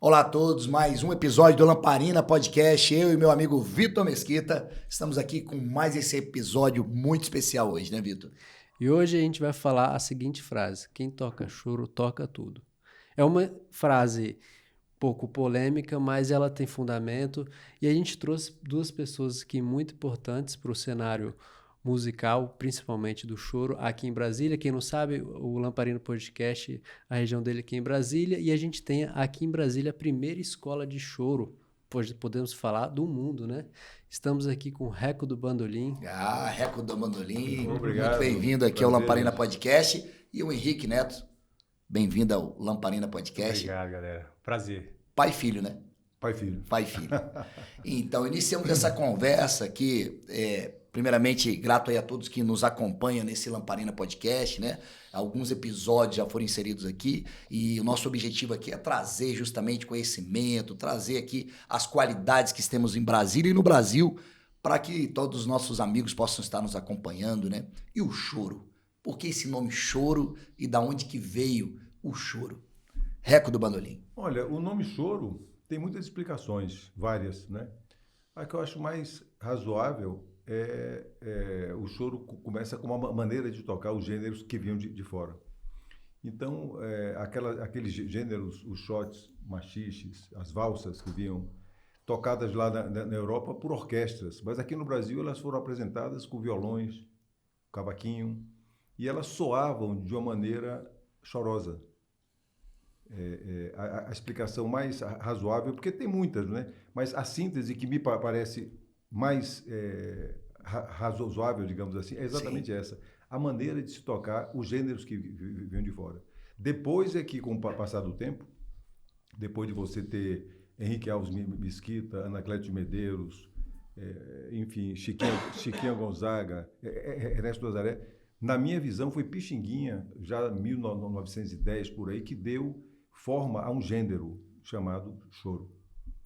Olá a todos, mais um episódio do Lamparina Podcast. Eu e meu amigo Vitor Mesquita estamos aqui com mais esse episódio muito especial hoje, né, Vitor? E hoje a gente vai falar a seguinte frase: quem toca choro, toca tudo. É uma frase pouco polêmica, mas ela tem fundamento. E a gente trouxe duas pessoas aqui muito importantes para o cenário musical, principalmente do choro, aqui em Brasília. Quem não sabe, o Lamparino Podcast, a região dele aqui em Brasília. E a gente tem aqui em Brasília a primeira escola de choro, podemos falar, do mundo, né? Estamos aqui com o Reco do Bandolim. Reco do Bandolim, Obrigado. muito bem-vindo aqui ao Lamparina Podcast. E o Henrique Neto, bem-vindo ao Lamparina Podcast. Obrigado, galera. Prazer. Pai e filho, né? Pai e filho. Pai e filho. Então, iniciamos essa conversa aqui, primeiramente, grato aí a todos que nos acompanham nesse Lamparina Podcast, né? Alguns episódios já foram inseridos aqui e o nosso objetivo aqui é trazer justamente conhecimento, trazer aqui as qualidades que temos em Brasília e no Brasil para que todos os nossos amigos possam estar nos acompanhando, né? E o choro? Por que esse nome choro e da onde que veio o choro? Reco do Bandolim. Olha, o nome choro tem muitas explicações, várias, né? A que eu acho mais razoável o choro começa com uma maneira de tocar os gêneros que vinham de fora. Então, aqueles gêneros, os shots, machiches, as valsas que vinham tocadas lá na Europa por orquestras, mas aqui no Brasil elas foram apresentadas com violões, cavaquinho, e elas soavam de uma maneira chorosa. A explicação mais razoável, porque tem muitas, né? Mas a síntese que me parece mais razoável, digamos assim, é exatamente essa. A maneira de se tocar os gêneros que vêm de fora. Depois é que, com o passar do tempo, depois de você ter Henrique Alves Mesquita, Anacleto de Medeiros, enfim, Chiquinha Gonzaga, Ernesto Nazaré, na minha visão foi Pixinguinha, já em 1910 por aí, que deu forma a um gênero chamado choro.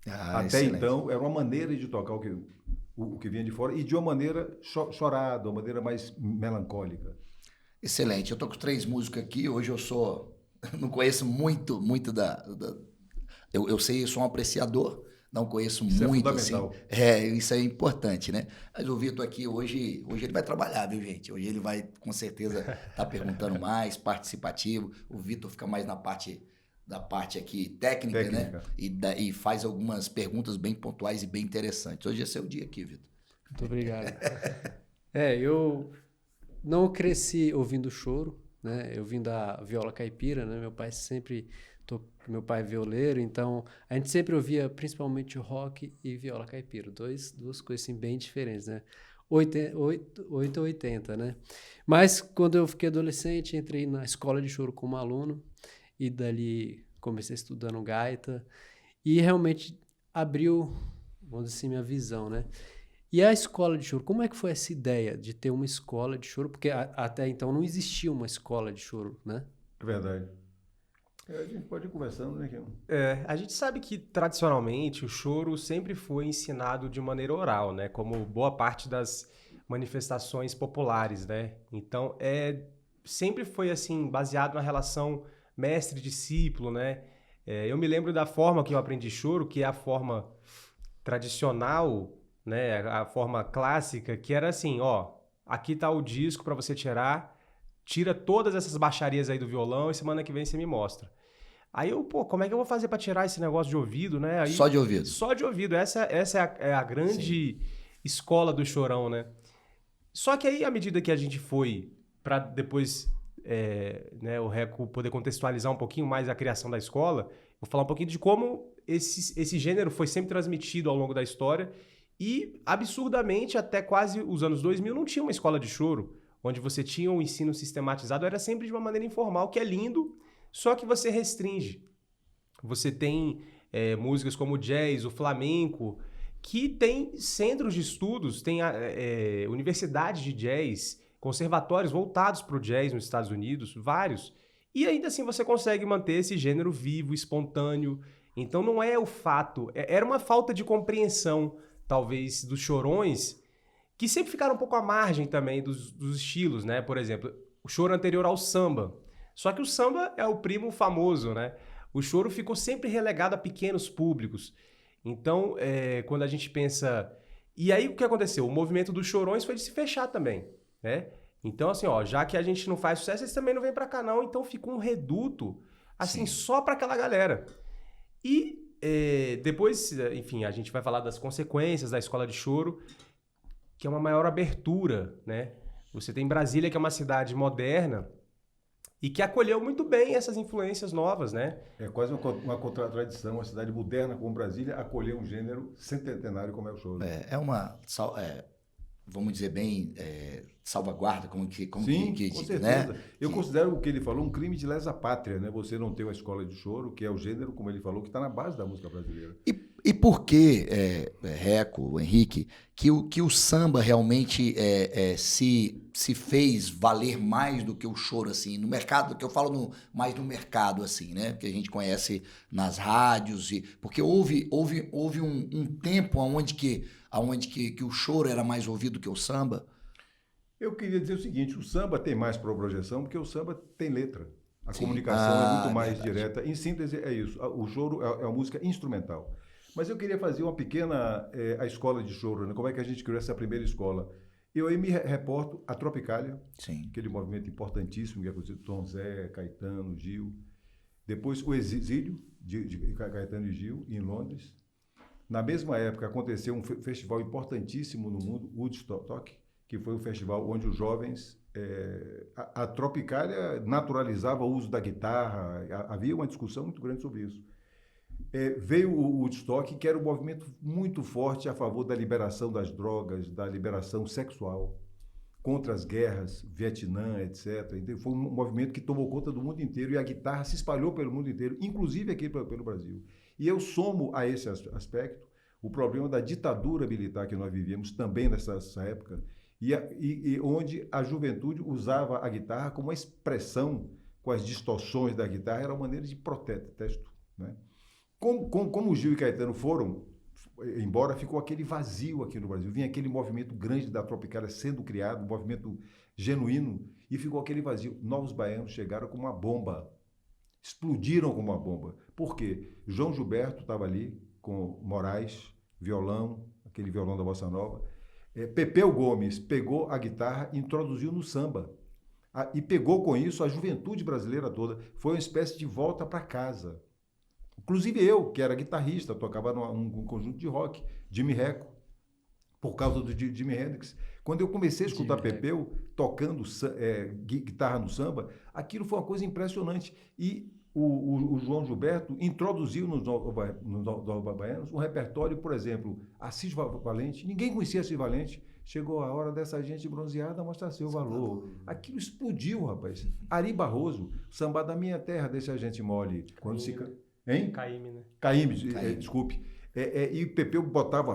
Até Excelente. então, era uma maneira de tocar o que vinha de fora e de uma maneira chorada, uma maneira mais melancólica. Excelente. Eu tô com 3 músicos aqui. Hoje eu não conheço muito eu sei, eu sou um apreciador, não conheço Isso muito, é fundamental. assim. Isso é importante, né? Mas o Vitor aqui hoje ele vai trabalhar, viu, gente? Hoje ele vai, com certeza, estar perguntando mais, participativo. O Vitor fica mais da parte aqui técnica, né? E faz algumas perguntas bem pontuais e bem interessantes. Hoje é seu dia aqui, Vitor. Muito obrigado. Eu não cresci ouvindo choro, né? Eu vim da viola caipira, né? Meu pai é violeiro, então a gente sempre ouvia principalmente rock e viola caipira, duas coisas assim, bem diferentes, né? 8 ou 80, né? Mas quando eu fiquei adolescente, entrei na escola de choro como aluno e dali comecei estudando gaita e realmente abriu, vamos dizer assim, minha visão, né? E a escola de choro, como é que foi essa ideia de ter uma escola de choro? Porque até então não existia uma escola de choro, né? É verdade. A gente pode ir conversando, né, Kim? A gente sabe que, tradicionalmente, o choro sempre foi ensinado de maneira oral, né? Como boa parte das manifestações populares, né? Então, sempre foi, assim, baseado na relação mestre-discípulo, né? Eu me lembro da forma que eu aprendi choro, que é a forma tradicional, né? A forma clássica, que era assim, ó, aqui tá o disco para você tirar, tira todas essas baixarias aí do violão e semana que vem você me mostra. Aí como é que eu vou fazer para tirar esse negócio de ouvido, né? Aí, Só de ouvido. Só de ouvido. Essa é a grande escola do chorão, né? Só que aí, à medida que a gente foi para depois, né, o Reco poder contextualizar um pouquinho mais a criação da escola, vou falar um pouquinho de como esse gênero foi sempre transmitido ao longo da história e, absurdamente, até quase os anos 2000, não tinha uma escola de choro, onde você tinha um ensino sistematizado, era sempre de uma maneira informal, que é lindo, só que você restringe. Você tem músicas como o jazz, o flamenco, que tem centros de estudos, tem universidades de jazz, conservatórios voltados para o jazz nos Estados Unidos, vários. E ainda assim você consegue manter esse gênero vivo, espontâneo. Então não é o fato, era uma falta de compreensão, talvez, dos chorões, que sempre ficaram um pouco à margem também dos estilos, né? Por exemplo, o choro anterior ao samba. Só que o samba é o primo famoso, né? O choro ficou sempre relegado a pequenos públicos. Então, quando a gente pensa... E aí, o que aconteceu? O movimento dos chorões foi de se fechar também, né? Então, assim, ó, já que a gente não faz sucesso, eles também não vêm pra cá, não. Então, fica um reduto, assim, só pra aquela galera. E depois, enfim, a gente vai falar das consequências da escola de choro, que é uma maior abertura, né? Você tem Brasília, que é uma cidade moderna, e que acolheu muito bem essas influências novas, né? É quase uma contradição, uma cidade moderna como Brasília acolher um gênero centenário como é o choro. Vamos dizer bem, salvaguarda, Sim, com certeza. né? Eu considero o que ele falou um crime de lesa pátria, né? Você não ter uma escola de choro, que é o gênero, como ele falou, que está na base da música brasileira. E por que, Reco, Henrique, que o samba realmente se fez valer mais do que o choro, assim, no mercado, que eu falo mais no mercado, assim, né? Que a gente conhece nas rádios, porque houve um tempo onde que o choro era mais ouvido que o samba. Eu queria dizer o seguinte, o samba tem mais projeção porque o samba tem letra. A comunicação é muito mais direta. Em síntese, é isso. O choro é uma música instrumental. Mas eu queria fazer uma pequena... a escola de choro, né? Como é que a gente criou essa primeira escola? Eu aí me reporto a Tropicália, aquele movimento importantíssimo que aconteceu com Tom Zé, Caetano, Gil. Depois o exílio de Caetano e Gil, em Londres. Na mesma época aconteceu um festival importantíssimo no mundo, Woodstock, que foi um festival onde os jovens... a Tropicália naturalizava o uso da guitarra, havia uma discussão muito grande sobre isso. Veio o Woodstock, que era um movimento muito forte a favor da liberação das drogas, da liberação sexual, contra as guerras, Vietnã, etc. Então, foi um movimento que tomou conta do mundo inteiro e a guitarra se espalhou pelo mundo inteiro, inclusive aqui pelo Brasil. E eu somo a esse aspecto o problema da ditadura militar que nós vivíamos também nessa época, e onde a juventude usava a guitarra como uma expressão, com as distorções da guitarra, era uma maneira de protesto, né? Como o Gil e Caetano foram embora, ficou aquele vazio aqui no Brasil. Vinha aquele movimento grande da Tropicália sendo criado, um movimento genuíno, e ficou aquele vazio. Novos Baianos chegaram com uma bomba, explodiram com uma bomba. Por quê? João Gilberto estava ali com Moraes, violão, aquele violão da Bossa Nova. Pepeu Gomes pegou a guitarra e introduziu no samba. E pegou com isso a juventude brasileira toda. Foi uma espécie de volta para casa. Inclusive eu, que era guitarrista, tocava num conjunto de rock, Jimi Reco, por causa do Jimi Hendrix. Quando eu comecei a escutar Pepeu tocando guitarra no samba, aquilo foi uma coisa impressionante. E o João Gilberto introduziu nos Novos Baianos um repertório, por exemplo, Assis Valente. Ninguém conhecia Assis Valente. Chegou a hora dessa gente bronzeada mostrar seu valor. Aquilo explodiu, rapaz. Ari Barroso, Samba da Minha Terra, deixa a gente mole. Quando se... Hein? Caíme, né? Caíme, desculpe. E Pepeu botava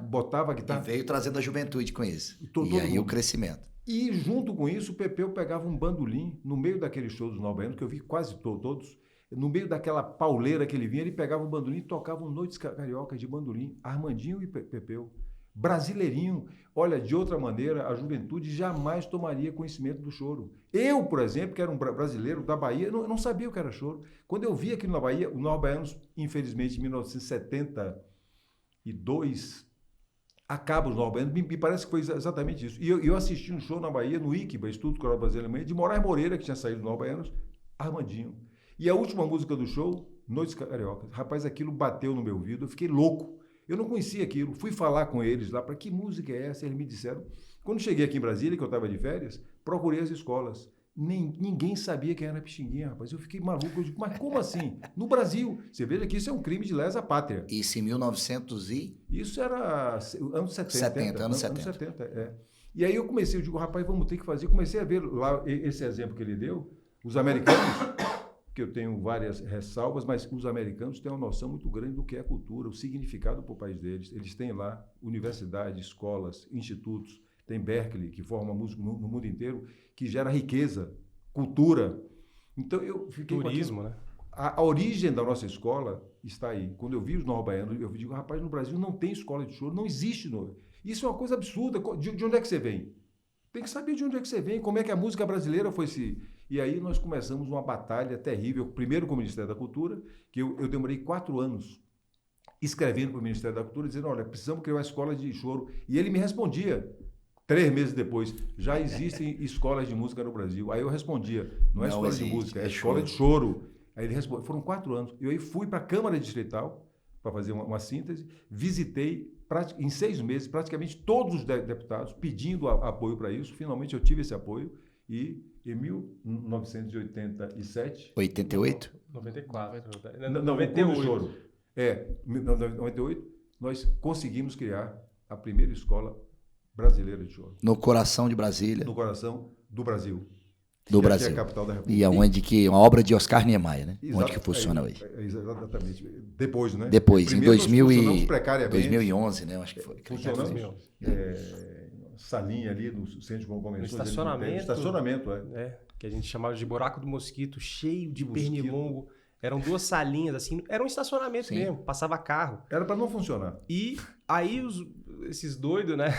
botava a guitarra. E veio trazendo a juventude com isso. E aí o crescimento. E junto com isso, o Pepeu pegava um bandolim no meio daqueles shows dos Novos Baianos, que eu vi quase todos. No meio daquela pauleira que ele vinha, ele pegava o bandolim e tocava noites cariocas de bandolim. Armandinho e Pepeu. Brasileirinho. Olha, de outra maneira, a juventude jamais tomaria conhecimento do choro. Eu, por exemplo, que era um brasileiro da Bahia, não sabia o que era choro. Quando eu vi aqui na Bahia, os Novos Baianos, infelizmente, em 1972, acaba os Novos Baianos, me parece que foi exatamente isso. E eu assisti um show na Bahia, no ICBA, Instituto Coral Brasileiro, de Moraes Moreira, que tinha saído dos Novos Baianos, Armandinho. E a última música do show, Noites Cariocas. Rapaz, aquilo bateu no meu ouvido, eu fiquei louco. Eu não conhecia aquilo, fui falar com eles lá, para que música é essa? Eles me disseram. Quando cheguei aqui em Brasília, que eu estava de férias, procurei as escolas. Ninguém sabia quem era Pixinguinha, rapaz. Eu fiquei maluco, eu digo, mas como assim? No Brasil. Você veja que isso é um crime de lesa pátria. Isso em 1900 e... Isso era anos 70. Anos 70. E aí eu comecei, eu digo, rapaz, vamos ter que fazer. Comecei a ver lá esse exemplo que ele deu, os americanos... que eu tenho várias ressalvas, mas os americanos têm uma noção muito grande do que é a cultura, o significado para o país deles. Eles têm lá universidades, escolas, institutos, tem Berkeley, que forma música no mundo inteiro, que gera riqueza, cultura. Então eu fiquei turismo, né? A origem da nossa escola está aí. Quando eu vi os Novos Baianos, eu digo, rapaz, no Brasil não tem escola de choro, não existe. Isso é uma coisa absurda. De onde é que você vem? Tem que saber de onde é que você vem, como é que a música brasileira foi se E aí nós começamos uma batalha terrível, primeiro com o Ministério da Cultura, que eu demorei 4 anos escrevendo para o Ministério da Cultura, dizendo, olha, precisamos criar uma escola de choro. E ele me respondia, 3 meses depois, já existem escolas de música no Brasil. Aí eu respondia, não é escola de música, é escola de choro. Aí ele respondeu, foram 4 anos. E aí fui para a Câmara Distrital para fazer uma síntese, visitei em 6 meses praticamente todos os deputados pedindo apoio para isso. Finalmente eu tive esse apoio e em 1987... 88? 94. Não, 98. Choro. Em 98, nós conseguimos criar a primeira escola brasileira de choro. No coração de Brasília. No coração do Brasil. Do Brasil. É a capital da República. E aonde que uma obra de Oscar Niemeyer, né? Onde que funciona hoje? Exatamente. Depois, né? Depois, em 2011, né? Eu acho que foi. Funcionamos. Salinha ali no centro de convenções. No estacionamento. Estacionamento, que a gente chamava de buraco do mosquito, cheio de pernilongo. Eram 2 salinhas, assim, era um estacionamento mesmo, passava carro. Era para não funcionar. E aí esses doidos, né,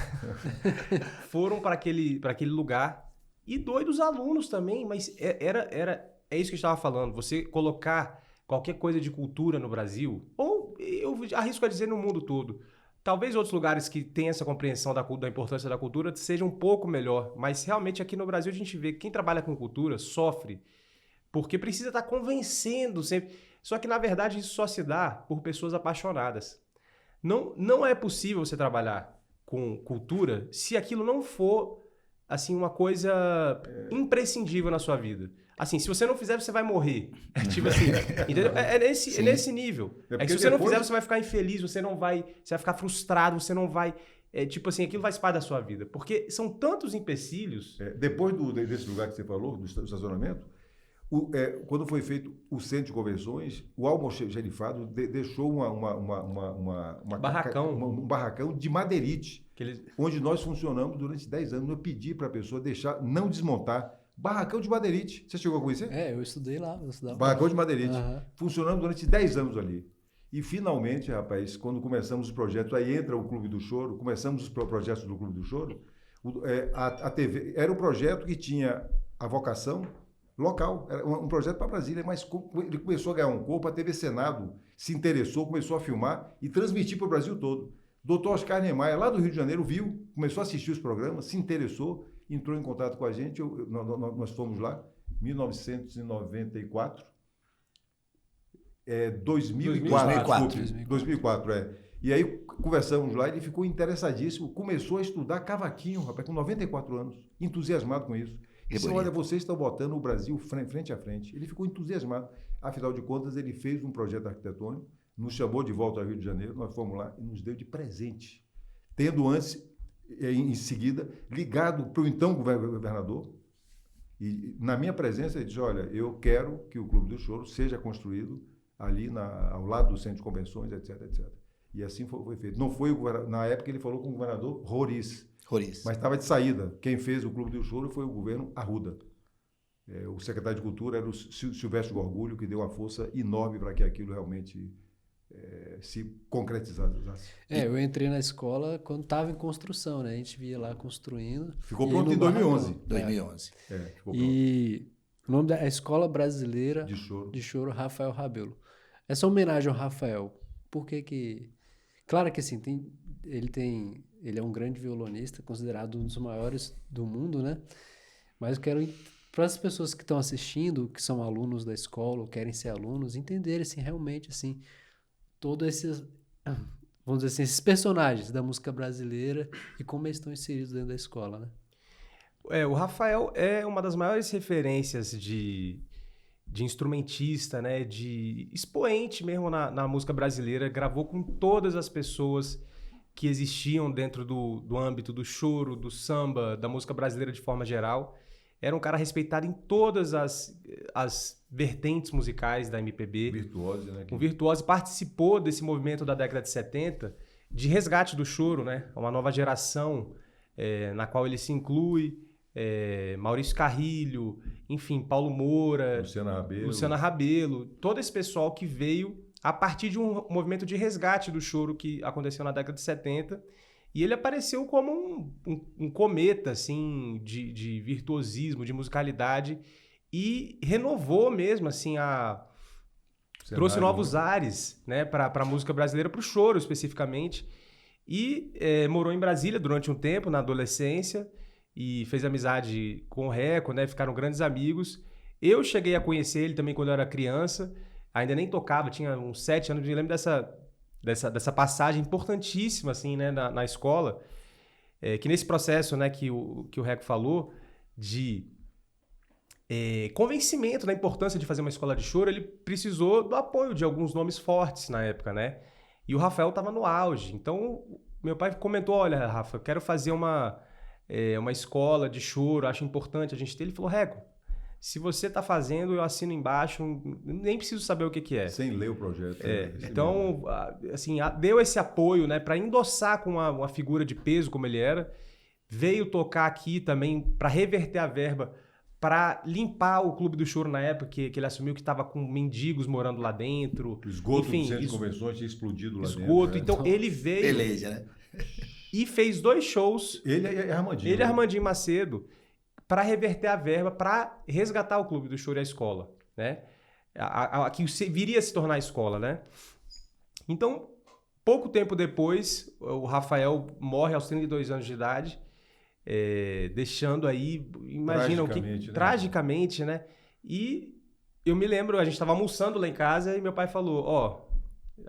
foram para aquele lugar. E doidos alunos também, mas é isso que eu estava falando. Você colocar qualquer coisa de cultura no Brasil, ou eu arrisco a dizer no mundo todo, talvez outros lugares que têm essa compreensão da importância da cultura seja um pouco melhor, mas realmente aqui no Brasil a gente vê que quem trabalha com cultura sofre, porque precisa estar convencendo sempre. Só que, na verdade, isso só se dá por pessoas apaixonadas. Não é possível você trabalhar com cultura se aquilo não for assim, uma coisa imprescindível na sua vida. Assim, se você não fizer, você vai morrer. Tipo assim, entendeu? É nesse nível. É que se você não fizer, você vai ficar infeliz, você vai ficar frustrado, você não vai... tipo assim, aquilo faz parte da sua vida. Porque são tantos empecilhos... Depois desse lugar que você falou, do estacionamento, quando foi feito o centro de convenções, o almoxerifado deixou um barracão de madeirite, onde nós funcionamos durante 10 anos. Eu pedi para a pessoa não desmontar. Barracão de madeirite. Você chegou a conhecer? Eu estudei lá. Barracão de madeirite. Funcionando durante 10 anos ali. E finalmente, rapaz, quando começamos os projetos, aí entra o Clube do Choro, começamos os projetos do Clube do Choro, a TV era um projeto que tinha a vocação local, era um projeto para Brasília, mas ele começou a ganhar um corpo, a TV Senado se interessou, começou a filmar e transmitir para o Brasil todo. Dr. Oscar Niemeyer, lá do Rio de Janeiro, viu, começou a assistir os programas, se interessou, entrou em contato com a gente, nós fomos lá, 1994, 2004. E aí conversamos lá, ele ficou interessadíssimo, começou a estudar cavaquinho, rapaz, com 94 anos, entusiasmado com isso. Disse, olha, vocês estão botando o Brasil frente a frente. Ele ficou entusiasmado. Afinal de contas, ele fez um projeto arquitetônico, nos chamou de volta ao Rio de Janeiro, nós fomos lá e nos deu de presente. Tendo antes, em seguida, ligado para o então governador, e na minha presença ele disse, olha, eu quero que o Clube do Choro seja construído ali ao lado do centro de convenções, etc, etc. E assim foi feito. Não foi na época ele falou com o governador Roriz. Mas estava de saída. Quem fez o Clube do Choro foi o governo Arruda. O secretário de Cultura era o Silvestre Gorgulho, que deu uma força enorme para que aquilo realmente se concretizasse. Eu entrei na escola quando estava em construção, né? A gente via lá construindo. Ficou pronto em 2011. 2011. Ficou pronto. E o nome da Escola Brasileira de Choro Rafael Rabelo. Essa homenagem ao Rafael, por que... Claro que assim, ele é um grande violonista, considerado um dos maiores do mundo, né? Mas eu quero, para as pessoas que estão assistindo, que são alunos da escola ou querem ser alunos, entenderem assim, realmente assim, todos esses, vamos dizer assim, esses personagens da música brasileira e como eles estão inseridos dentro da escola, né? O Rafael é uma das maiores referências de instrumentista, né? De expoente mesmo na música brasileira, gravou com todas as pessoas que existiam dentro do âmbito do choro, do samba, da música brasileira de forma geral. Era um cara respeitado em todas as vertentes musicais da MPB. Virtuose, né? Um virtuose, participou desse movimento da década de 70 de resgate do choro, né? Uma nova geração na qual ele se inclui. Maurício Carrilho, enfim, Paulo Moura, Luciana Rabelo, todo esse pessoal que veio a partir de um movimento de resgate do choro que aconteceu na década de 70, e ele apareceu como um cometa assim, de virtuosismo, de musicalidade, e renovou mesmo, assim, trouxe novos ares, né, para a música brasileira, para o choro especificamente. E morou em Brasília durante um tempo, na adolescência, e fez amizade com o Reco, né, ficaram grandes amigos. Eu cheguei a conhecer ele também quando eu era criança, ainda nem tocava, tinha uns 7 anos, me lembro dessa passagem importantíssima, assim, né, na escola, que nesse processo, né, que o Reco falou, de convencimento da importância de fazer uma escola de choro, ele precisou do apoio de alguns nomes fortes na época, né? E o Rafael estava no auge. Então, meu pai comentou, olha, Rafa, eu quero fazer uma escola de choro, acho importante a gente ter. Ele falou, Reco, se você está fazendo, eu assino embaixo, nem preciso saber o que é. Sem ler o projeto. Então, assim, deu esse apoio, né, para endossar com uma figura de peso como ele era. Veio tocar aqui também para reverter a verba, para limpar o Clube do Choro na época que ele assumiu, que estava com mendigos morando lá dentro. O esgoto do centro de convenções tinha explodido lá dentro. Né? Então ele veio Beleza, né? E fez 2 shows. Ele e Armandinho. Ele e Armandinho Macedo, para reverter a verba, para resgatar o Clube do Choro e a escola, né? Que viria a se tornar a escola, né? Então, pouco tempo depois, o Rafael morre aos 32 anos de idade, deixando aí, imagina o que... Né? Tragicamente, né? E eu me lembro, a gente estava almoçando lá em casa e meu pai falou,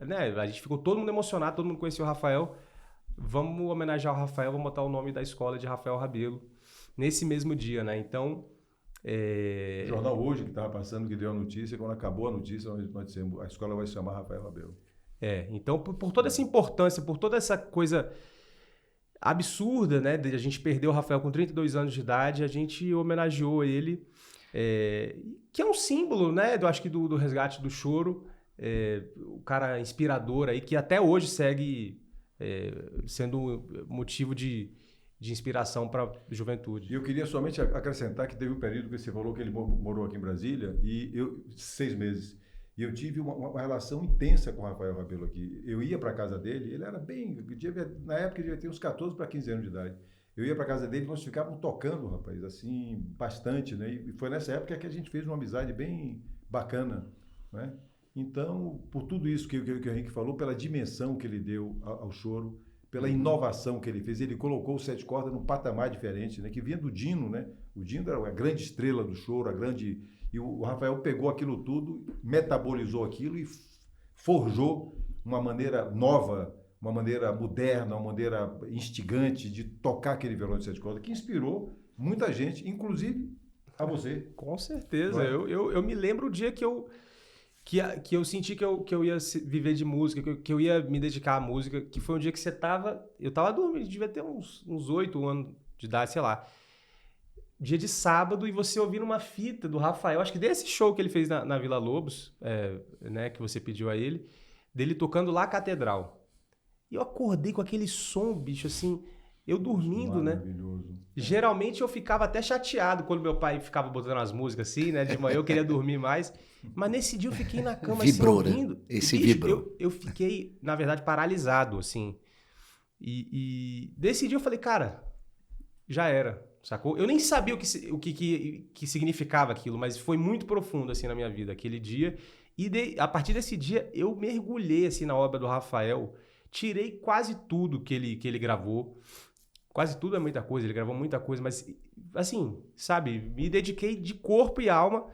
né? A gente ficou todo mundo emocionado, todo mundo conhecia o Rafael, vamos homenagear o Rafael, vamos botar o nome da escola de Rafael Rabelo nesse mesmo dia, né? Então... O jornal Hoje, que estava passando, que deu a notícia, quando acabou a notícia, nós dissemos, a escola vai se chamar Rafael Rabelo. Então, por toda essa importância, por toda essa coisa absurda, né, de a gente perder o Rafael com 32 anos de idade, a gente homenageou ele, que é um símbolo, né, eu acho que do resgate do choro, o cara inspirador aí, que até hoje segue sendo motivo de inspiração para a juventude. E eu queria somente acrescentar que teve um período que você falou que ele morou aqui em Brasília, e 6 meses. E eu tive uma relação intensa com o Rafael Rabelo aqui. Eu ia para a casa dele, ele era bem... Na época ele devia ter uns 14 para 15 anos de idade. Eu ia para a casa dele e nós ficávamos tocando, rapaz, assim, bastante, né? E foi nessa época que a gente fez uma amizade bem bacana, né? Então, por tudo isso que o Henrique falou, pela dimensão que ele deu ao choro, pela inovação que ele fez, ele colocou o 7 cordas num patamar diferente, né? Que vinha do Dino, né? O Dino era a grande estrela do choro, e o Rafael pegou aquilo tudo, metabolizou aquilo e forjou uma maneira nova, uma maneira moderna, uma maneira instigante de tocar aquele violão de 7 cordas, que inspirou muita gente, inclusive a você. Com certeza. Eu me lembro o dia que eu senti que eu ia viver de música, que eu ia me dedicar à música, que foi um dia que eu tava dormindo, devia ter uns 8 anos de idade, sei lá. Dia de sábado, e você ouvindo uma fita do Rafael, acho que desse show que ele fez na Vila Lobos, né, que você pediu a ele, dele tocando lá a Catedral. E eu acordei com aquele som, bicho, assim, eu dormindo, né? Geralmente eu ficava até chateado quando meu pai ficava botando as músicas assim, né? De manhã eu queria dormir mais. Mas nesse dia eu fiquei na cama vibrou, assim, ouvindo. Né? Esse bicho, vibrou. Eu fiquei, na verdade, paralisado, assim. E desse dia eu falei, cara, já era. Sacou? Eu nem sabia o que significava aquilo, mas foi muito profundo assim na minha vida aquele dia. E a partir desse dia eu mergulhei assim na obra do Rafael, tirei quase tudo que ele gravou. Quase tudo é muita coisa, ele gravou muita coisa, mas assim, sabe, me dediquei de corpo e alma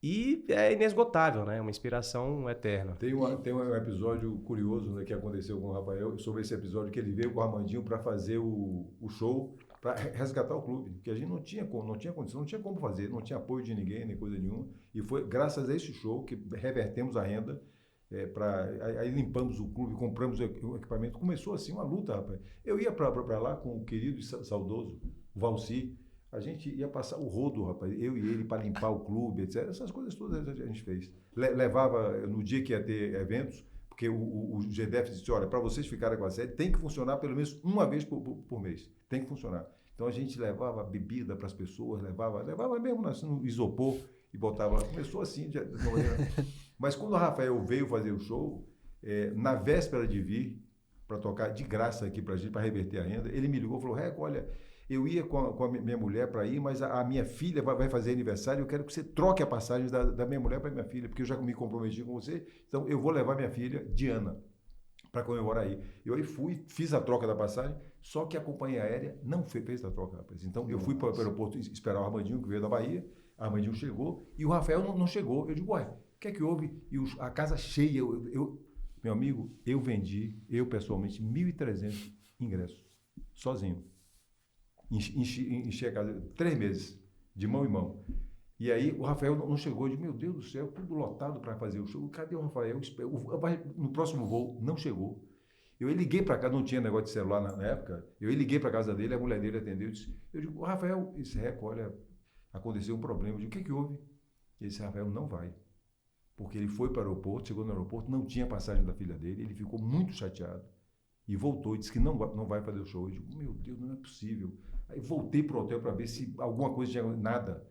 e é inesgotável, né? Uma inspiração eterna. Tem um episódio curioso, né, que aconteceu com o Rafael, sobre esse episódio que ele veio com o Armandinho para fazer o show, para resgatar o clube, que a gente não tinha condição, não tinha como fazer, não tinha apoio de ninguém, nem coisa nenhuma. E foi graças a esse show que revertemos a renda, aí limpamos o clube, compramos o equipamento. Começou assim uma luta, rapaz. Eu ia para lá com o querido e saudoso Valci, a gente ia passar o rodo, rapaz, eu e ele, para limpar o clube, etc. Essas coisas todas a gente fez. Levava, no dia que ia ter eventos, porque o GDF disse, olha, para vocês ficarem com a sede, tem que funcionar pelo menos uma vez por mês. Tem que funcionar. Então a gente levava bebida para as pessoas, levava mesmo no isopor e botava lá. Começou assim, de uma maneira. Mas quando o Rafael veio fazer o show, na véspera de vir para tocar de graça aqui para a gente, para reverter a renda, ele me ligou e falou, Reco, olha, eu ia com a minha mulher para ir, mas a minha filha vai fazer aniversário, eu quero que você troque a passagem da minha mulher para minha filha, porque eu já me comprometi com você, então eu vou levar minha filha, Diana, para comemorar aí. Eu aí fui, fiz a troca da passagem, só que a companhia aérea não fez a troca, rapaz. Então eu fui para o aeroporto esperar o Armandinho, que veio da Bahia, o Armandinho chegou, e o Rafael não chegou. Eu digo, uai, o que é que houve? E a casa cheia, meu amigo, eu vendi, pessoalmente, 1.300 ingressos, sozinho. Enchi a casa 3 meses, de mão em mão. E aí o Rafael não chegou. Eu disse, meu Deus do céu, tudo lotado para fazer o show. Cadê o Rafael? No próximo voo, não chegou. Eu liguei para casa, não tinha negócio de celular na época. Eu liguei para a casa dele, a mulher dele atendeu. Eu digo, Rafael, esse Reco, olha, aconteceu um problema. Eu digo, o que houve? Ele disse, Rafael, não vai. Porque ele foi para o aeroporto, chegou no aeroporto, não tinha passagem da filha dele, ele ficou muito chateado. E voltou e disse que não vai fazer o show. Eu digo, meu Deus, não é possível. Aí voltei para o hotel para ver se alguma coisa tinha, nada.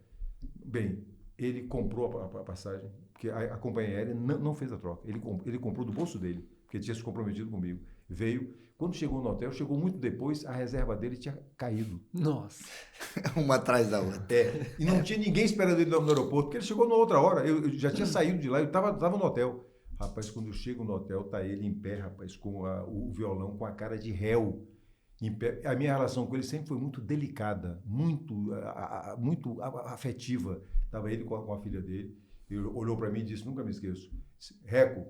Bem, ele comprou a passagem, porque a companhia aérea não fez a troca. Ele comprou do bolso dele, porque ele tinha se comprometido comigo. Veio, quando chegou no hotel, chegou muito depois, a reserva dele tinha caído. Nossa. Uma atrás da outra. E não tinha ninguém esperando ele no aeroporto, porque ele chegou na outra hora. Eu já tinha saído de lá, eu estava no hotel. Rapaz, quando eu chego no hotel, tá ele em pé, rapaz, com o violão, com a cara de réu. Em pé. A minha relação com ele sempre foi muito delicada, muito afetiva. Estava ele com a filha dele. Ele olhou para mim e disse, nunca me esqueço, Reco,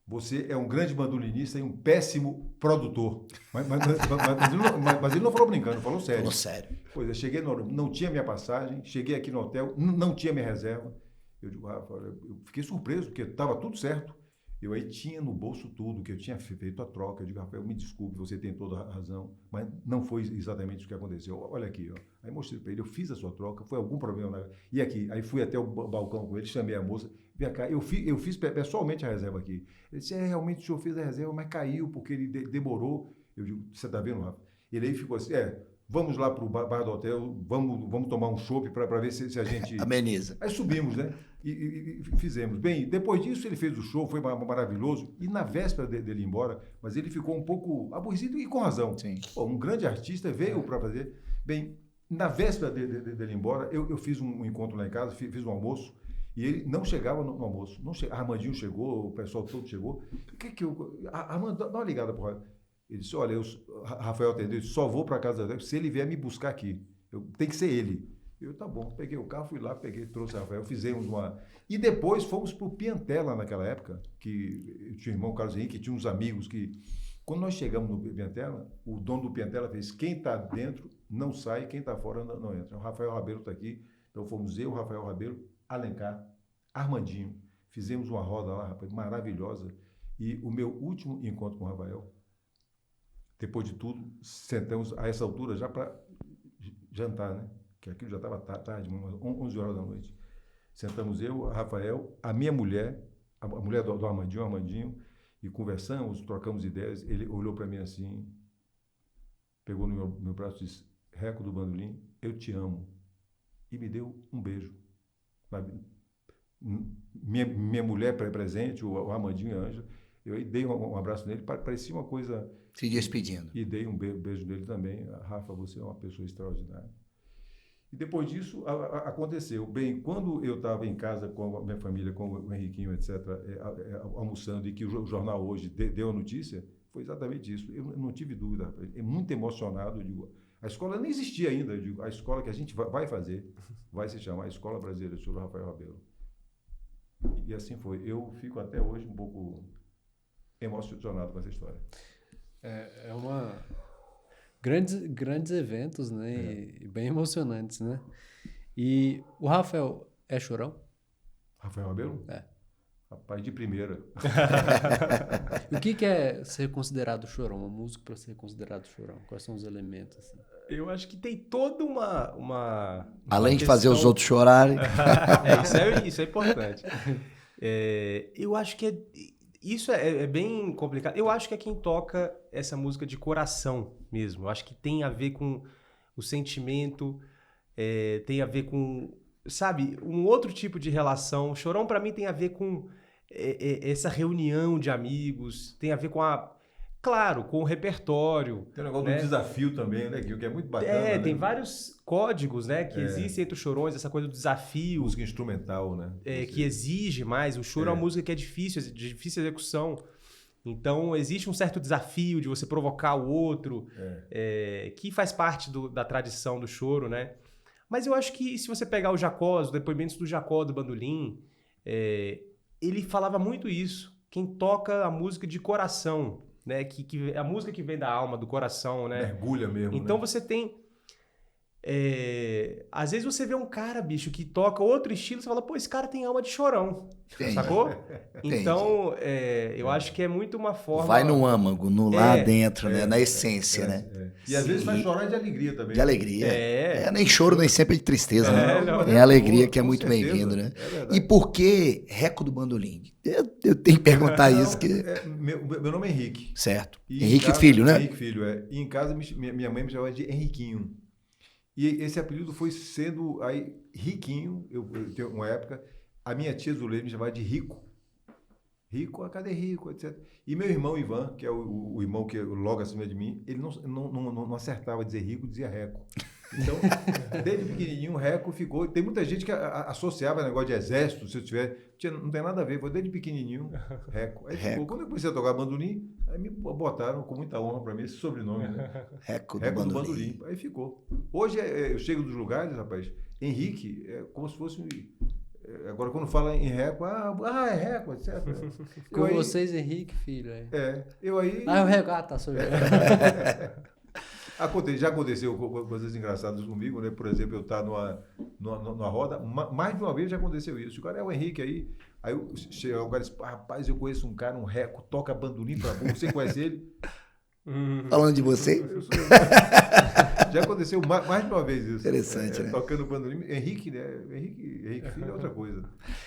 você é um grande bandolinista e um péssimo produtor. Mas ele não falou brincando, falou sério. Falou sério. Pois é, cheguei não tinha minha passagem, cheguei aqui no hotel, não tinha minha reserva. Eu digo, Rafa, eu fiquei surpreso, porque estava tudo certo. Eu aí tinha no bolso tudo, que eu tinha feito a troca. Eu digo, Rafael, me desculpe, você tem toda a razão, mas não foi exatamente o que aconteceu. Olha aqui, ó. Aí mostrei para ele, eu fiz a sua troca, foi algum problema? E aqui, aí fui até o balcão com ele, chamei a moça, vem cá, eu fiz pessoalmente a reserva aqui. Ele disse, realmente o senhor fez a reserva, mas caiu, porque ele demorou. Eu digo, você está vendo, Rafa? Ele aí ficou assim, vamos lá para o bar do hotel, vamos tomar um chopp para ver se a gente... Ameniza. Aí subimos, né? E fizemos. Bem, depois disso ele fez o show, foi maravilhoso. E na véspera dele ir embora, mas ele ficou um pouco aborrecido e com razão. Sim. Pô, um grande artista veio para fazer. Bem, na véspera dele ir embora, eu fiz um encontro lá em casa, fiz um almoço, e ele não chegava no almoço. Armandinho chegou, o pessoal todo chegou. O que eu... Armando, dá uma ligada para ele. Ele disse, olha, Rafael atendeu, só vou para casa dele se ele vier me buscar aqui. Tem que ser ele. Eu, tá bom, peguei o carro, fui lá, trouxe o Rafael, fizemos uma... E depois fomos para o Piantella naquela época, que eu tinha o irmão Carlos Henrique, tinha uns amigos que... Quando nós chegamos no Piantella, o dono do Piantella fez, quem está dentro não sai, quem está fora não entra. O Rafael Rabelo está aqui, então fomos eu, Rafael Rabelo, Alencar, Armandinho. Fizemos uma roda lá, rapaz, maravilhosa. E o meu último encontro com o Rafael, depois de tudo, sentamos a essa altura já para jantar, né? Que aquilo já estava tarde, umas 11 horas da noite. Sentamos eu, Rafael, a minha mulher, a mulher do Armandinho, e conversamos, trocamos ideias. Ele olhou para mim assim, pegou no meu braço e disse, Reco do Bandolim, eu te amo. E me deu um beijo. Minha mulher presente, o Armandinho e a Ângela, eu aí dei um abraço nele, parecia uma coisa... Se despedindo. E dei um beijo nele também. Rafa, você é uma pessoa extraordinária. E depois disso, aconteceu. Bem, quando eu estava em casa com a minha família, com o Henriquinho, etc., almoçando, e que o jornal hoje deu a notícia, foi exatamente isso. Eu não tive dúvida. É muito emocionado. Eu digo, a escola nem existia ainda. Eu digo, a escola que a gente vai fazer vai se chamar Escola Brasileira de Sr. Rafael Rabelo. E assim foi. Eu fico até hoje um pouco emocionado com essa história. É uma... Grandes eventos, né? E bem emocionantes, né? E o Rafael é chorão? Rafael Rabelo? É. Rapaz, de primeira. E o que é ser considerado chorão? Um músico para ser considerado chorão? Quais são os elementos? Assim? Eu acho que tem toda uma Além de questão... fazer os outros chorarem. Isso é importante. Eu acho que isso é bem complicado. Eu acho que é quem toca essa música de coração mesmo. Eu acho que tem a ver com o sentimento, tem a ver com, sabe, um outro tipo de relação. Chorão, para mim, tem a ver com essa reunião de amigos, tem a ver com Claro, com o repertório. Tem o negócio né? do desafio também, né, Gil, que é muito bacana. né? Tem vários códigos, né, que existem entre os chorões, essa coisa do desafio. Música instrumental, né? Que exige mais. O choro é uma música que é difícil, de difícil execução. Então, existe um certo desafio de você provocar o outro, que faz parte da tradição do choro, né? Mas eu acho que se você pegar o Jacó, os depoimentos do Jacó, do bandolim, ele falava muito isso. Quem toca a música de coração, né? Que a música que vem da alma, do coração, né? Mergulha mesmo, Então né? você tem... às vezes você vê um cara, bicho, que toca outro estilo, você fala, pô, esse cara tem alma de chorão. Entendi. Sacou? Entendi. Então, eu acho que é muito uma forma... Vai no âmago, no lá dentro, né? Na essência, né? E às vezes faz chorar de alegria também. De alegria. Nem choro, nem sempre é de tristeza, né? não, É alegria que é com muito certeza. bem-vindo, né? É verdade. E por que Reco do Bandolim? Eu tenho que perguntar Não, isso. meu nome é Henrique. Certo. E em Henrique casa- Filho, né? Henrique Filho, E em casa minha mãe me chamava de Henriquinho. E esse apelido foi sendo aí Riquinho. Eu tenho uma época, a minha tia Zuleide me chamava de Rico. Rico, cadê Rico, etc. E meu irmão Ivan, que é o irmão que é logo acima de mim, ele não acertava dizer Rico, dizia Reco. Então, desde pequenininho, Reco ficou... Tem muita gente que associava negócio de exército, se eu tiver... Não tem nada a ver, foi desde pequenininho, Reco. Aí ficou. Quando eu comecei a tocar bandolim, aí me botaram com muita honra para mim esse sobrenome, né? Reco do Reco do Bandolim. bandolim. Aí ficou. Hoje eu chego dos lugares, rapaz, Henrique é como se fosse... Agora, quando fala em Reco, é Reco, etc. Com vocês, Henrique Filho. Eu aí... o Reco, tá, sou eu. Já aconteceu coisas engraçadas comigo, né? Por exemplo, eu estar numa roda, mais de uma vez já aconteceu isso. O cara é o Henrique aí o cara diz, rapaz, eu conheço um cara, um Reco, toca bandolim pra burro, você conhece ele? Falando de você? Já aconteceu mais de uma vez isso. Interessante, né? Tocando bandolim. Henrique, né? Henrique Filho é outra coisa.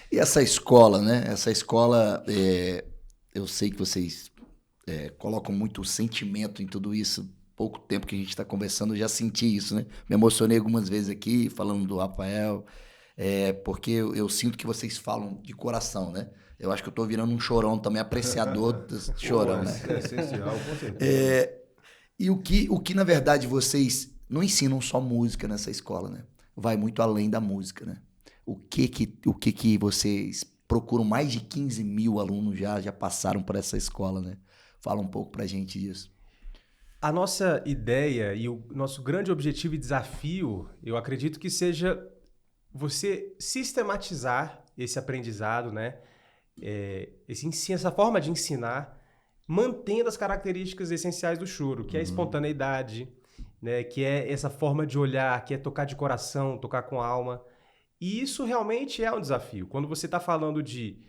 E essa escola, né? Essa escola, eu sei que vocês colocam muito sentimento em tudo isso. Pouco tempo que a gente está conversando, eu já senti isso, né? Me emocionei algumas vezes aqui, falando do Rafael, porque eu sinto que vocês falam de coração, né? Eu acho que eu estou virando um chorão também, apreciador desse chorão, né? É essencial, com certeza. E o que, na verdade, vocês não ensinam só música nessa escola, né? Vai muito além da música, né? O que vocês procuram? Mais de 15 mil alunos já passaram por essa escola, né? Fala um pouco pra gente disso. A nossa ideia e o nosso grande objetivo e desafio, eu acredito que seja você sistematizar esse aprendizado, né? Essa forma de ensinar, mantendo as características essenciais do choro, que é a espontaneidade, né? Que é essa forma de olhar, que é tocar de coração, tocar com a alma. E isso realmente é um desafio. Quando você está falando de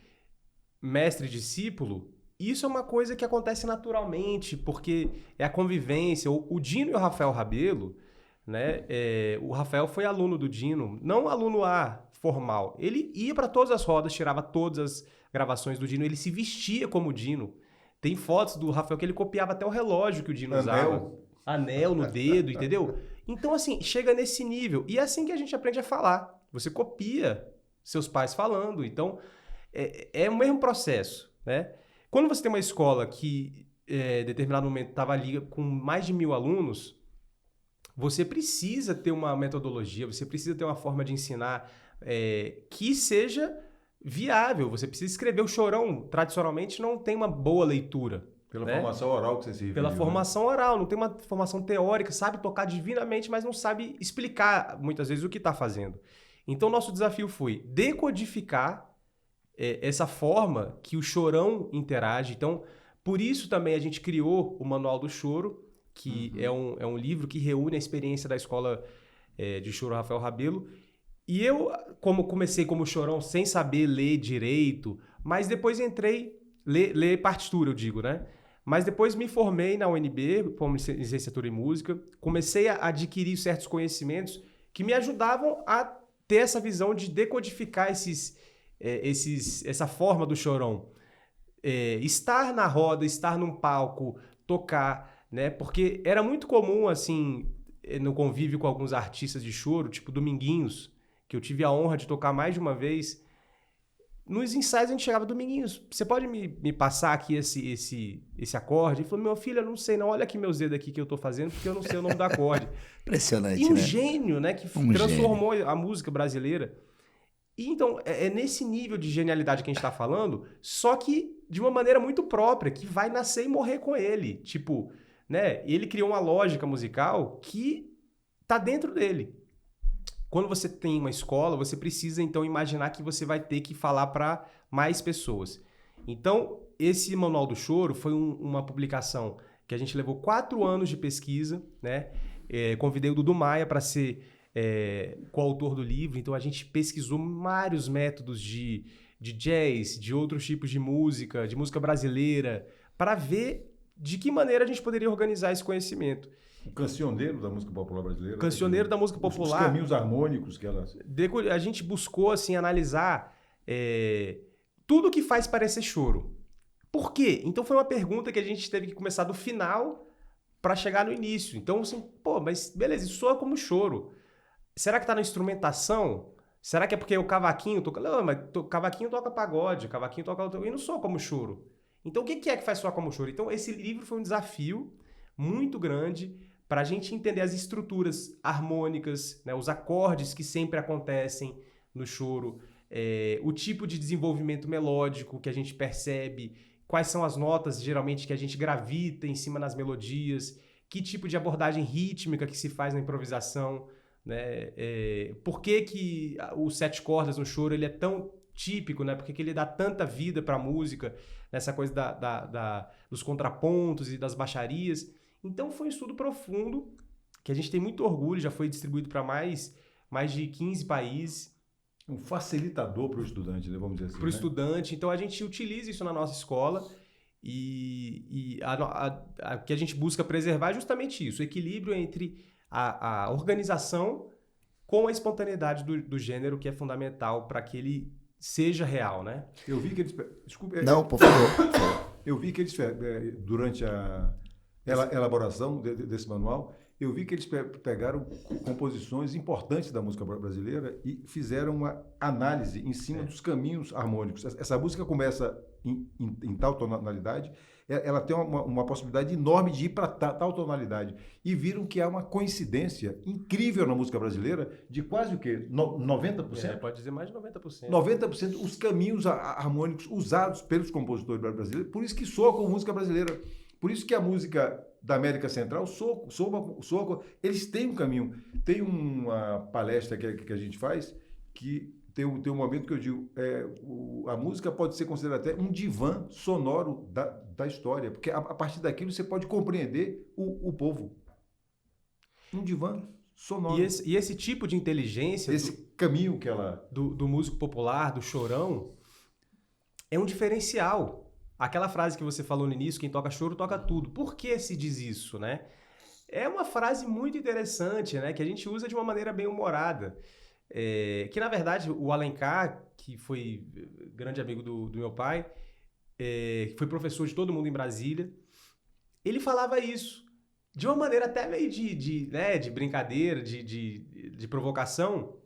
mestre e discípulo, isso é uma coisa que acontece naturalmente, porque é a convivência. O Dino e o Rafael Rabelo, né? O Rafael foi aluno do Dino, não aluno formal. Ele ia para todas as rodas, tirava todas as gravações do Dino, ele se vestia como o Dino. Tem fotos do Rafael que ele copiava até o relógio que o Dino usava. Anel no dedo, entendeu? Então, assim, chega nesse nível. E é assim que a gente aprende a falar. Você copia seus pais falando. Então, é o mesmo processo, né? Quando você tem uma escola que, em determinado momento, estava ali com mais de 1000 alunos, você precisa ter uma metodologia, você precisa ter uma forma de ensinar que seja viável. Você precisa escrever. O chorão, tradicionalmente, não tem uma boa leitura. Pela né? formação oral que você se referiu. Pela formação oral, não tem uma formação teórica, sabe tocar divinamente, mas não sabe explicar, muitas vezes, o que está fazendo. Então, nosso desafio foi decodificar essa forma que o chorão interage. Então, por isso também a gente criou o Manual do Choro, que é um livro que reúne a experiência da escola de choro Rafael Rabelo. E eu, como comecei como chorão sem saber ler direito, mas depois entrei, ler partitura, eu digo, né? Mas depois me formei na UNB, como licenciatura em música, comecei a adquirir certos conhecimentos que me ajudavam a ter essa visão de decodificar essa forma do chorão. Estar na roda, estar num palco, tocar, né? Porque era muito comum, assim, no convívio com alguns artistas de choro, tipo Dominguinhos, que eu tive a honra de tocar mais de uma vez. nos ensaios a gente chegava, Dominguinhos, você pode me passar aqui esse acorde? Ele falou, meu filho, eu não sei não, olha aqui meus dedos aqui que eu tô fazendo, porque eu não sei o nome do acorde. Impressionante, E um né? gênio, né, que transformou a música brasileira. E então, é nesse nível de genialidade que a gente tá falando, só que de uma maneira muito própria, que vai nascer e morrer com ele. Tipo, né, ele criou uma lógica musical que tá dentro dele. Quando você tem uma escola, você precisa, então, imaginar que você vai ter que falar para mais pessoas. Então, esse Manual do Choro foi uma publicação que a gente levou 4 anos de pesquisa, né? Convidei o Dudu Maia para ser coautor do livro. Então, a gente pesquisou vários métodos de jazz, de outros tipos de música brasileira, para ver de que maneira a gente poderia organizar esse conhecimento. O cancioneiro da música popular brasileira. Cancioneiro da música popular. Os caminhos harmônicos que ela... A gente buscou, assim, analisar tudo que faz parecer choro. Por quê? Então foi uma pergunta que a gente teve que começar do final para chegar no início. Então, assim, pô, mas beleza, isso soa como choro. Será que tá na instrumentação? Será que é porque o cavaquinho toca... Não, mas o cavaquinho toca pagode, o cavaquinho toca... E não soa como choro. Então, o que é que faz soar como choro? Então, esse livro foi um desafio muito grande para a gente entender as estruturas harmônicas, né, os acordes que sempre acontecem no choro, o tipo de desenvolvimento melódico que a gente percebe, quais são as notas, geralmente, que a gente gravita em cima nas melodias, que tipo de abordagem rítmica que se faz na improvisação, né? Por que o 7 cordas no choro ele é tão típico, né? Por que ele dá tanta vida para a música, nessa coisa dos contrapontos e das baixarias. Então foi um estudo profundo, que a gente tem muito orgulho, já foi distribuído para mais de 15 países. Um facilitador para o estudante, né? Vamos dizer assim. Para o estudante. Então a gente utiliza isso na nossa escola e a que a gente busca preservar é justamente isso, o equilíbrio entre a organização com a espontaneidade do gênero, que é fundamental para que ele seja real, né? Eu vi que eles... Desculpe. Não, por favor. Eu vi que eles, durante a elaboração desse manual, eu vi que eles pegaram composições importantes da música brasileira e fizeram uma análise em cima dos caminhos harmônicos. Essa música começa em tal tonalidade, ela tem uma possibilidade enorme de ir para tal tonalidade. E viram que há uma coincidência incrível na música brasileira de quase o quê? 90%? Pode dizer mais de 90%. 90% os caminhos harmônicos usados pelos compositores brasileiros, por isso que soa como música brasileira. Por isso que a música da América Central soa. Eles têm um caminho. Tem uma palestra que a gente faz que tem um momento que eu digo, a música pode ser considerada até um divã sonoro da história, porque a partir daquilo você pode compreender o povo. Um divã sonoro. E esse tipo de inteligência... Esse caminho que ela... Do músico popular, do chorão, é um diferencial. Aquela frase que você falou no início, quem toca choro, toca tudo. Por que se diz isso, né? É uma frase muito interessante, né? Que a gente usa de uma maneira bem humorada. Que, na verdade, o Alencar, que foi grande amigo do meu pai, que foi professor de todo mundo em Brasília, ele falava isso. De uma maneira até meio de brincadeira, de provocação.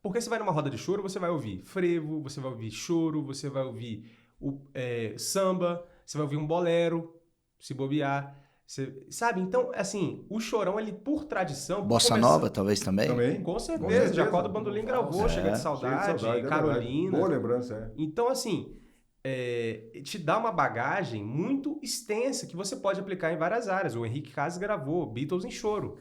Porque você vai numa roda de choro, você vai ouvir frevo, você vai ouvir choro, você vai ouvir... samba, você vai ouvir um bolero, se bobear, sabe? Então, assim, o chorão, ele por tradição... Bossa Nova, talvez também? Com certeza. Jacó do Bandolim gravou, Chega de Saudade, Carolina. Boa lembrança, Então, assim, te dá uma bagagem muito extensa que você pode aplicar em várias áreas. O Henrique Casas gravou Beatles em choro,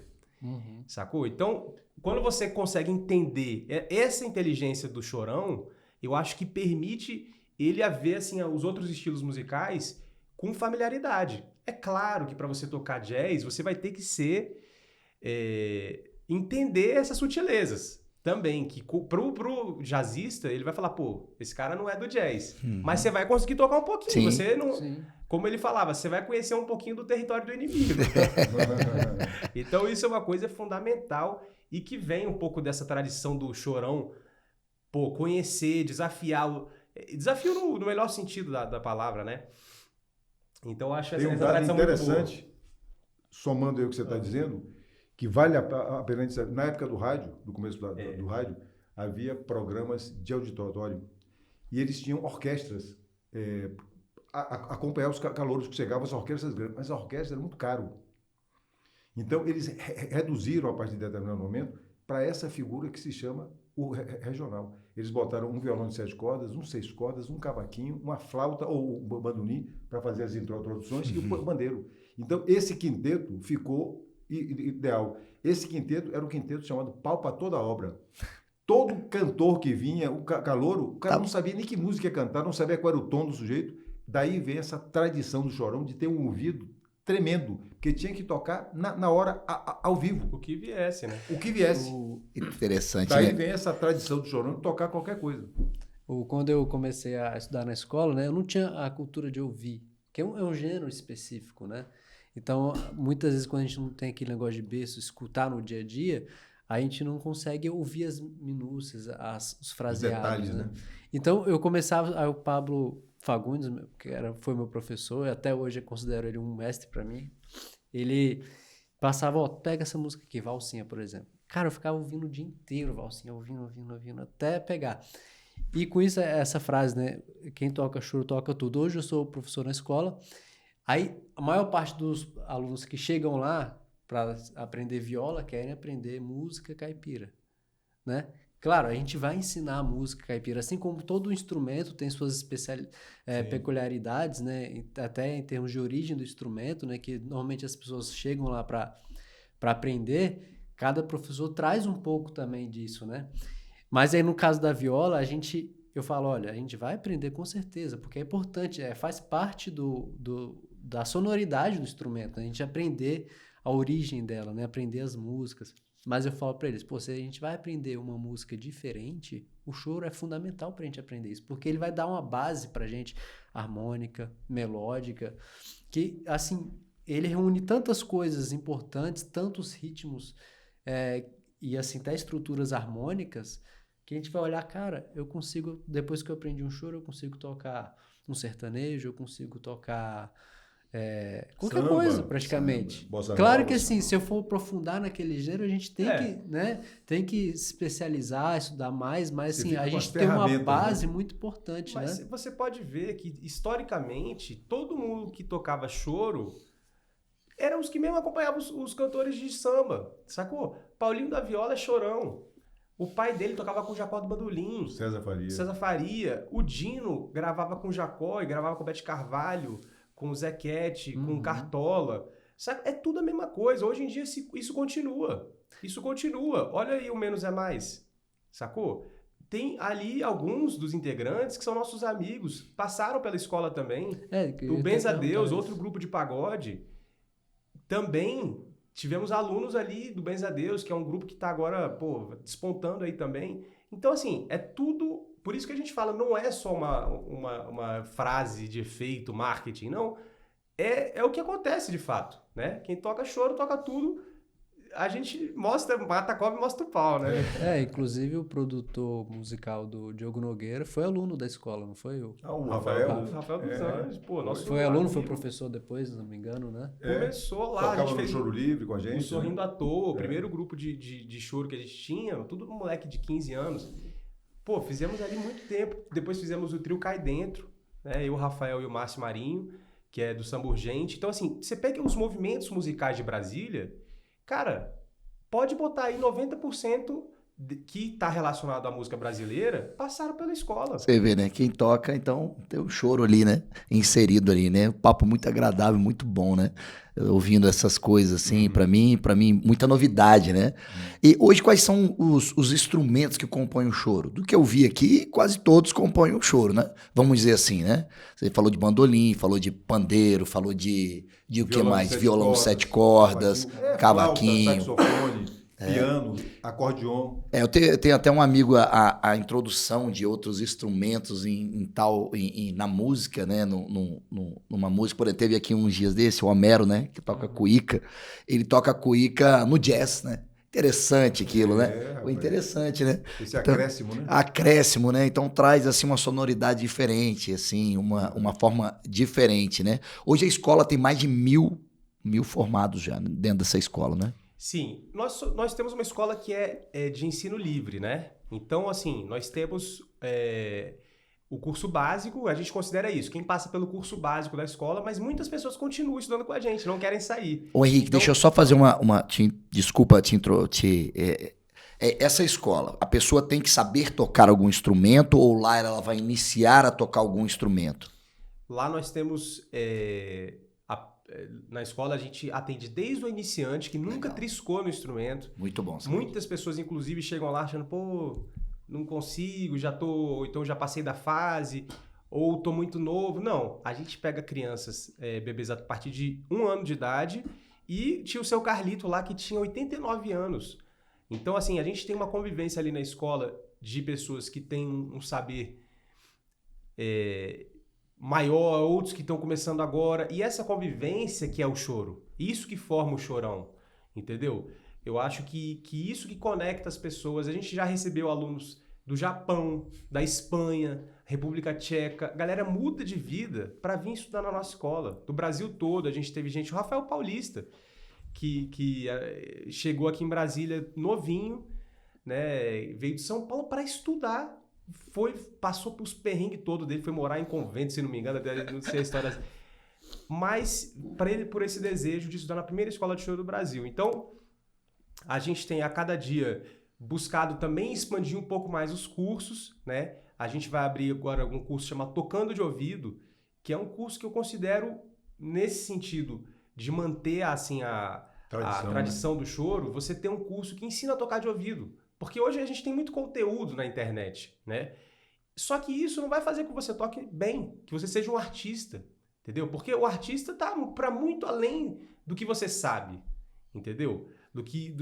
sacou? Então, quando você consegue entender essa inteligência do chorão, eu acho que permite... ele a ver assim, os outros estilos musicais com familiaridade. É claro que para você tocar jazz, você vai ter que entender essas sutilezas também, que pro jazzista, ele vai falar, pô, esse cara não é do jazz. Mas você vai conseguir tocar um pouquinho. Sim. Você não... Sim. Como ele falava, você vai conhecer um pouquinho do território do inimigo. Então isso é uma coisa fundamental e que vem um pouco dessa tradição do chorão, pô, conhecer, desafiar... Desafio no melhor sentido da palavra, né? Então, eu acho essa tradição interessante, somando aí o que você está dizendo, que vale a pena dizer. Na época do rádio, no começo do rádio, havia programas de auditório. E eles tinham orquestras, acompanhar os calouros que chegavam, as orquestras grandes, mas a orquestra era muito caro. Então, eles reduziram, a partir de determinado momento, para essa figura que se chama o regional. Eles botaram um violão de 7 cordas, um 6 cordas, um cavaquinho, uma flauta ou um bandolim para fazer as introduções e o bandeiro. Então, esse quinteto ficou ideal. Esse quinteto era o quinteto chamado Pau para Toda a Obra. Todo cantor que vinha, o calouro, o cara não sabia nem que música ia cantar, não sabia qual era o tom do sujeito. Daí vem essa tradição do Chorão de ter um ouvido tremendo, porque tinha que tocar na hora, ao vivo. O que viesse, né? O que viesse. Interessante, Daí né? vem essa tradição do Chorão de tocar qualquer coisa. Quando eu comecei a estudar na escola, né, eu não tinha a cultura de ouvir, que é um gênero específico, né? Então, muitas vezes, quando a gente não tem aquele negócio de berço, escutar no dia a dia, a gente não consegue ouvir as minúcias, os fraseados, detalhes, né? Então, eu começava... Aí o Pablo Fagundes, que foi meu professor, e até hoje eu considero ele um mestre para mim, ele passava, ó, pega essa música aqui, Valsinha, por exemplo. Cara, eu ficava ouvindo o dia inteiro Valsinha, ouvindo, até pegar. E com isso, essa frase, né? Quem toca choro, toca tudo. Hoje eu sou professor na escola, aí a maior parte dos alunos que chegam lá para aprender viola querem aprender música caipira, né? Claro, a gente vai ensinar a música caipira, assim como todo instrumento tem suas peculiaridades, né? Até em termos de origem do instrumento, né? Que normalmente as pessoas chegam lá para aprender, cada professor traz um pouco também disso, né? Mas aí no caso da viola, eu falo, olha, a gente vai aprender com certeza, porque é importante, faz parte da sonoridade do instrumento, né? A gente aprender a origem dela, né? Aprender as músicas. Mas eu falo para eles, se a gente vai aprender uma música diferente, o choro é fundamental para a gente aprender isso, porque ele vai dar uma base para a gente, harmônica, melódica, que, assim, ele reúne tantas coisas importantes, tantos ritmos, e, assim, até estruturas harmônicas, que a gente vai olhar, cara, eu consigo, depois que eu aprendi um choro, eu consigo tocar um sertanejo, eu consigo tocar... qualquer Samba, coisa, praticamente. Bossa Claro nova, que assim, se eu for aprofundar naquele gênero, a gente tem que, né, tem que se especializar, estudar mais, mas Você assim, fica a com gente as tem uma ferramentas, base né? muito importante, Mas né? você pode ver que, historicamente, todo mundo que tocava choro eram os que mesmo acompanhavam os cantores de samba, sacou? Paulinho da Viola é chorão. O pai dele tocava com o Jacó do Bandolim. César Faria. O Dino gravava com o Jacó e gravava com o Bete Carvalho, com o Zequete, com o Cartola. Sabe? É tudo a mesma coisa. Hoje em dia isso continua. Isso continua. Olha aí o Menos é Mais. Sacou? Tem ali alguns dos integrantes que são nossos amigos. Passaram pela escola também. O Benza Deus, outro grupo de pagode. Também tivemos alunos ali do Benza Deus, que é um grupo que está agora, despontando aí também. Então, assim, é tudo... Por isso que a gente fala, não é só uma frase de efeito, marketing, não. É o que acontece de fato, né? Quem toca choro, toca tudo. A gente mata a cobra e mostra o pau, né? Inclusive o produtor musical do Diogo Nogueira foi aluno da escola, não foi? o Rafael? O Rafael dos Anjos, nosso foi aluno, amigo. foi professor depois, se não me engano, né? Começou lá, Tocava a gente no Choro Livre com a gente. No Sorrindo à Toa, o primeiro grupo de choro que a gente tinha, tudo moleque de 15 anos. Fizemos ali muito tempo. Depois fizemos o trio Cai Dentro, né? Eu, o Rafael e o Márcio Marinho, que é do Samba Urgente. Então, assim, você pega os movimentos musicais de Brasília, cara, pode botar aí 90% que está relacionado à música brasileira, passaram pela escola. Você vê, né? Quem toca, então, tem o choro ali, né? Inserido ali, né? Um papo muito agradável, muito bom, né? Ouvindo essas coisas, assim, pra mim, muita novidade, né? E hoje, quais são os instrumentos que compõem o choro? Do que eu vi aqui, quase todos compõem o choro, né? Vamos dizer assim, né? Você falou de bandolim, falou de pandeiro, falou de o que mais? Violão 7 cordas, cavaquinho. Flauta, saxofone. Piano, acordeon. Eu tenho até um amigo, a introdução de outros instrumentos na música, né? Numa música, por exemplo, teve aqui uns dias desse, o Homero, né? Que toca cuíca. Ele toca cuíca no jazz, né? Interessante aquilo, né? Interessante, né? Esse acréscimo, né? Acréscimo, né? Então traz, assim, uma sonoridade diferente, assim, uma forma diferente, né? Hoje a escola tem mais de mil formados já dentro dessa escola, né? Sim, nós temos uma escola que é de ensino livre, né? Então, assim, nós temos O curso básico, a gente considera isso, quem passa pelo curso básico da escola, mas muitas pessoas continuam estudando com a gente, não querem sair. Ô Henrique, Então, deixa eu só fazer desculpa essa escola, a pessoa tem que saber tocar algum instrumento ou lá ela vai iniciar a tocar algum instrumento? lá nós temos, na escola a gente atende desde o iniciante, que nunca Legal. triscou no instrumento. Muito bom. sabe? Muitas pessoas, inclusive, chegam lá achando, pô, não consigo, já tô, ou então já passei da fase, ou tô muito novo. Não, a gente pega crianças, bebês a partir de 1 ano de idade, e tinha o seu Carlito lá que tinha 89 anos. Então, assim, a gente tem uma convivência ali na escola de pessoas que têm um saber maior, outros que estão começando agora, e essa convivência que é o choro, isso que forma o chorão, entendeu? Eu acho que isso que conecta as pessoas. A gente já recebeu alunos do Japão, da Espanha, República Tcheca. A galera muda de vida para vir estudar na nossa escola. Do Brasil todo, a gente teve gente, o Rafael Paulista, que chegou aqui em Brasília novinho, né? Veio de São Paulo para estudar. Passou pelos perrengues todos dele, foi morar em convento, se não me engano, não sei a história. Mas por esse desejo de estudar na primeira escola de choro do Brasil. Então, a gente tem a cada dia buscado também expandir um pouco mais os cursos, né? A gente vai abrir agora um curso chamado Tocando de Ouvido, que é um curso que eu considero, nesse sentido, de manter assim, a tradição do choro, você ter um curso que ensina a tocar de ouvido. Porque hoje a gente tem muito conteúdo na internet, né? Só que isso não vai fazer com que você toque bem, que você seja um artista, entendeu? Porque o artista tá para muito além do que você sabe, entendeu? Do que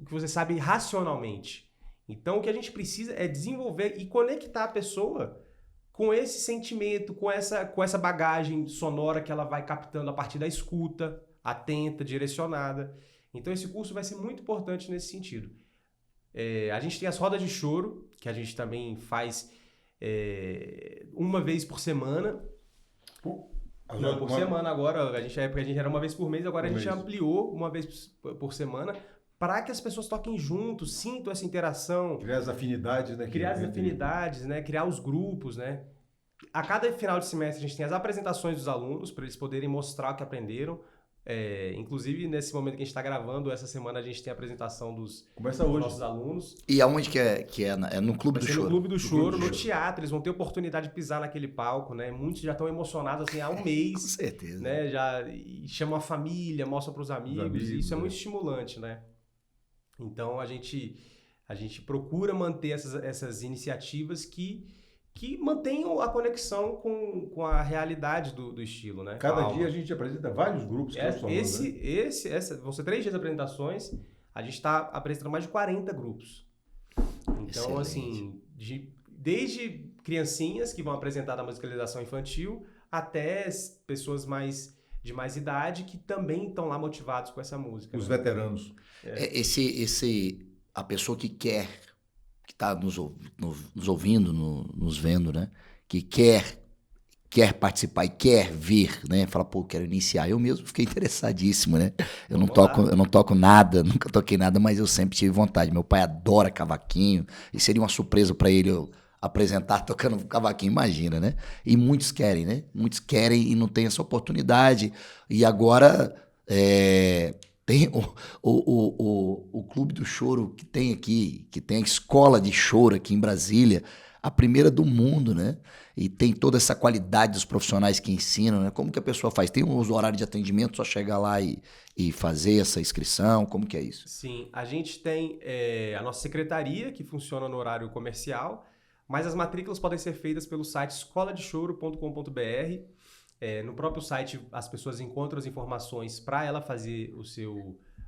você sabe racionalmente. Então, o que a gente precisa é desenvolver e conectar a pessoa com esse sentimento, com essa bagagem sonora que ela vai captando a partir da escuta, atenta, direcionada. Então, esse curso vai ser muito importante nesse sentido. A gente tem as rodas de choro, que a gente também faz uma vez por semana. Não, por semana agora. Porque a gente era uma vez por mês, agora a gente ampliou uma vez por semana para que as pessoas toquem juntos, sintam essa interação. Criar as afinidades, né? Criar os grupos, né? A cada final de semestre a gente tem as apresentações dos alunos para eles poderem mostrar o que aprenderam. Inclusive, nesse momento que a gente está gravando, essa semana a gente tem a apresentação dos nossos alunos. E aonde que é? É no Clube do Choro? No Clube do Choro, no teatro. Eles vão ter oportunidade de pisar naquele palco, né? Muitos já estão emocionados assim, há um mês. Com certeza. Né? Já chamam a família, mostram para os amigos. E isso é muito estimulante, né? Então, a gente procura manter essas iniciativas que mantenham a conexão com a realidade do estilo, né? Cada dia a gente apresenta vários grupos. Vão ser 3 dias de apresentações, a gente está apresentando mais de 40 grupos. Então, assim, desde criancinhas que vão apresentar a musicalização infantil até pessoas de mais idade que também estão lá motivados com essa música. Os veteranos. A pessoa que está nos ouvindo, nos vendo, né? Que quer participar e quer vir, né? Fala, pô, quero iniciar. Eu mesmo fiquei interessadíssimo, né? Eu não toco nada, nunca toquei nada, mas eu sempre tive vontade. Meu pai adora cavaquinho e seria uma surpresa para ele eu apresentar tocando cavaquinho, imagina, né? E muitos querem, né? Muitos querem e não tem essa oportunidade. E agora tem o Clube do Choro que tem aqui, que tem a escola de choro aqui em Brasília, a primeira do mundo, né? E tem toda essa qualidade dos profissionais que ensinam, né? Como que a pessoa faz? Tem um horário de atendimento, só chegar lá e fazer essa inscrição? Como que é isso? Sim, a gente tem a nossa secretaria, que funciona no horário comercial, mas as matrículas podem ser feitas pelo site escoladechoro.com.br. No próprio site as pessoas encontram as informações para ela fazer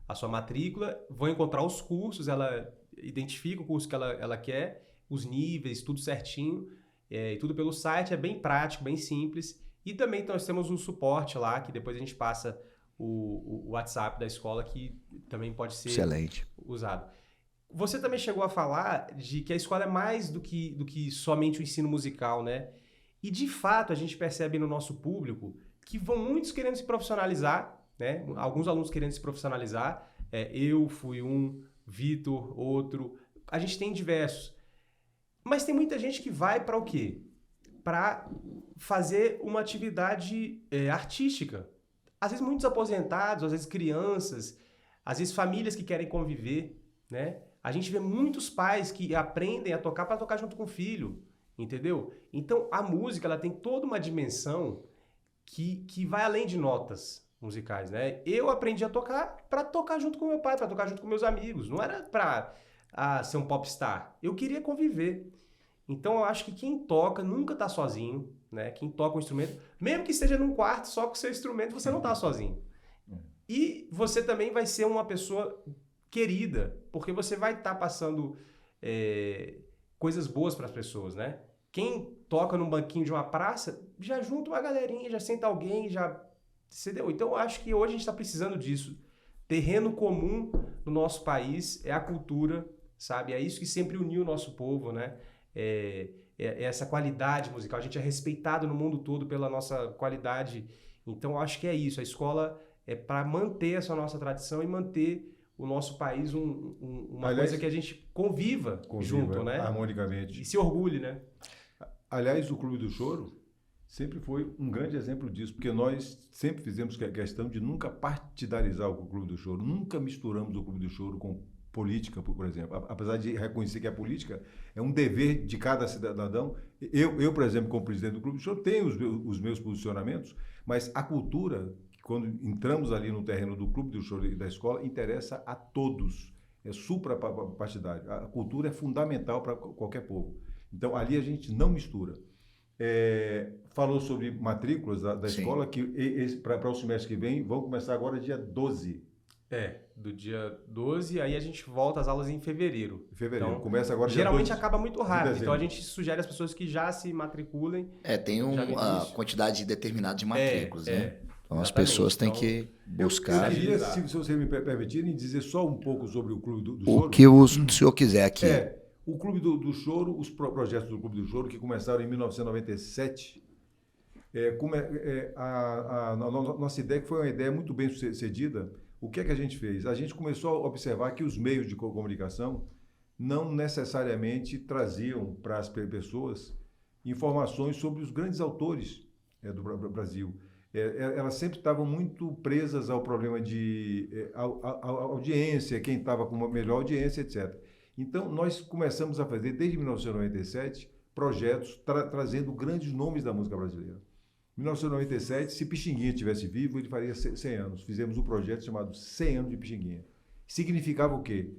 a sua matrícula, vão encontrar os cursos, ela identifica o curso que ela quer, os níveis, tudo certinho, e tudo pelo site, é bem prático, bem simples. E também nós temos um suporte lá, que depois a gente passa o WhatsApp da escola, que também pode ser usado. Você também chegou a falar de que a escola é mais do que somente o ensino musical, né? E, de fato, a gente percebe no nosso público que vão muitos querendo se profissionalizar, né? Alguns alunos querendo se profissionalizar. Eu fui um, Vitor, outro. A gente tem diversos. Mas tem muita gente que vai para o quê? para fazer uma atividade artística. Às vezes muitos aposentados, às vezes crianças, às vezes famílias que querem conviver, né? A gente vê muitos pais que aprendem a tocar para tocar junto com o filho, entendeu? Então, a música, ela tem toda uma dimensão que vai além de notas musicais, né? Eu aprendi a tocar para tocar junto com meu pai, para tocar junto com meus amigos. Não era para ser um popstar. Eu queria conviver. Então, eu acho que quem toca nunca está sozinho, né? Quem toca um instrumento, mesmo que esteja num quarto só com o seu instrumento, você não está sozinho. E você também vai ser uma pessoa querida, porque você vai estar passando coisas boas para as pessoas, né? Quem toca num banquinho de uma praça, já junta uma galerinha, já senta alguém, já... Entendeu? Então, eu acho que hoje a gente está precisando disso. Terreno comum no nosso país é a cultura, sabe? É isso que sempre uniu o nosso povo, né? Essa qualidade musical. A gente é respeitado no mundo todo pela nossa qualidade. Então, eu acho que é isso. A escola é para manter essa nossa tradição e manter o nosso país uma coisa que a gente conviva junto, né? Harmonicamente. E se orgulhe, né? Aliás, o Clube do Choro sempre foi um grande exemplo disso, porque nós sempre fizemos questão de nunca partidarizar o Clube do Choro, nunca misturamos o Clube do Choro com política, por exemplo. Apesar de reconhecer que a política é um dever de cada cidadão. Eu, por exemplo, como presidente do Clube do Choro, tenho os meus posicionamentos, mas a cultura, quando entramos ali no terreno do Clube do Choro e da escola, interessa a todos. É suprapartidário. A cultura é fundamental para qualquer povo. Então, ali a gente não mistura. Falou sobre matrículas da escola, que para o semestre que vem vão começar agora dia 12. Do dia 12, aí a gente volta às aulas em fevereiro. Então, começa agora dia 12. Geralmente acaba muito rápido, então a gente sugere às pessoas que já se matriculem. Tem uma quantidade determinada de matrículas, né? Então as pessoas têm que buscar. Eu queria, se você me permitirem, dizer só um pouco sobre o Clube do Choro. O que o senhor quiser aqui. O Clube do Choro, os projetos do Clube do Choro, que começaram em 1997, a nossa ideia, que foi uma ideia muito bem sucedida, o que é que a gente fez? A gente começou a observar que os meios de comunicação não necessariamente traziam para as pessoas informações sobre os grandes autores do Brasil. Elas sempre estavam muito presas ao problema de audiência, quem estava com uma melhor audiência, etc. Então, nós começamos a fazer, desde 1997, projetos trazendo grandes nomes da música brasileira. Em 1997, se Pixinguinha estivesse vivo, ele faria 100 anos. Fizemos um projeto chamado 100 anos de Pixinguinha. Significava o quê?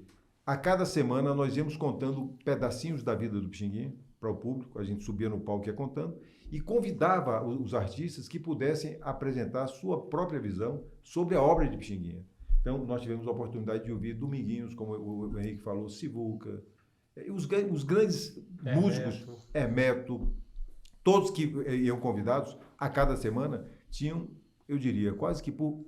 A cada semana, nós íamos contando pedacinhos da vida do Pixinguinha para o público. A gente subia no palco e ia contando. E convidava os artistas que pudessem apresentar a sua própria visão sobre a obra de Pixinguinha. Então, nós tivemos a oportunidade de ouvir Dominguinhos, como o Henrique falou, Sivuca, os grandes músicos, Hermeto, todos que iam convidados, a cada semana, tinham, eu diria, quase que por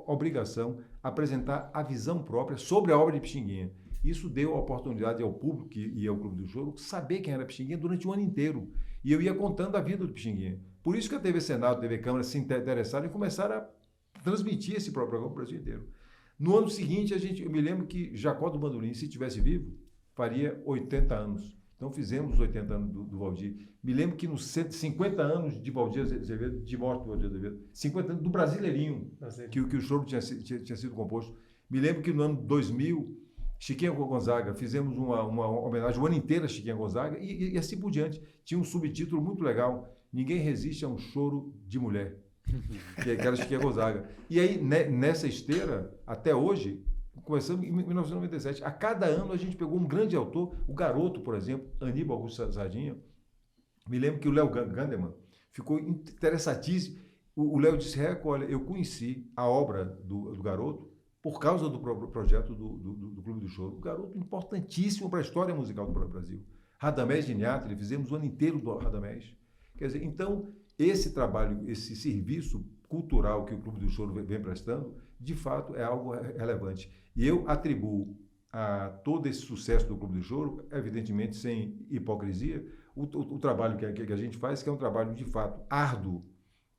obrigação, apresentar a visão própria sobre a obra de Pixinguinha. Isso deu a oportunidade ao público que ia ao Clube do Choro saber quem era Pixinguinha durante o ano inteiro. E eu ia contando a vida do Pixinguinha. Por isso que a TV Senado, a TV Câmara se interessaram e começaram a transmitir esse programa para o Brasil inteiro. No ano seguinte, eu me lembro que Jacó do Bandolim, se estivesse vivo, faria 80 anos. Então, fizemos os 80 anos do Valdir. Me lembro que nos 50 anos de Valdir Azevedo, de morte do Valdir Azevedo, 50 anos do Brasileirinho, que o choro tinha sido composto. Me lembro que no ano 2000, Chiquinha Gonzaga, fizemos uma homenagem o ano inteiro a Chiquinha Gonzaga e assim por diante. Tinha um subtítulo muito legal, Ninguém Resiste a um Choro de Mulher, que era Chiquinha Gonzaga. E aí, nessa esteira, até hoje, começamos em 1997, a cada ano a gente pegou um grande autor, o Garoto, por exemplo, Aníbal Augusto Sardinha. Me lembro que o Léo Gandeman ficou interessadíssimo. O Léo disse, olha, eu conheci a obra do Garoto por causa do projeto do Clube do Choro. O Garoto importantíssimo para a história musical do Brasil. Radamés Giniatri, fizemos o ano inteiro do Radamés. Quer dizer, então, esse trabalho, esse serviço cultural que o Clube do Choro vem prestando, de fato, é algo relevante. E eu atribuo a todo esse sucesso do Clube do Choro, evidentemente sem hipocrisia, o trabalho que a gente faz, que é um trabalho, de fato, árduo,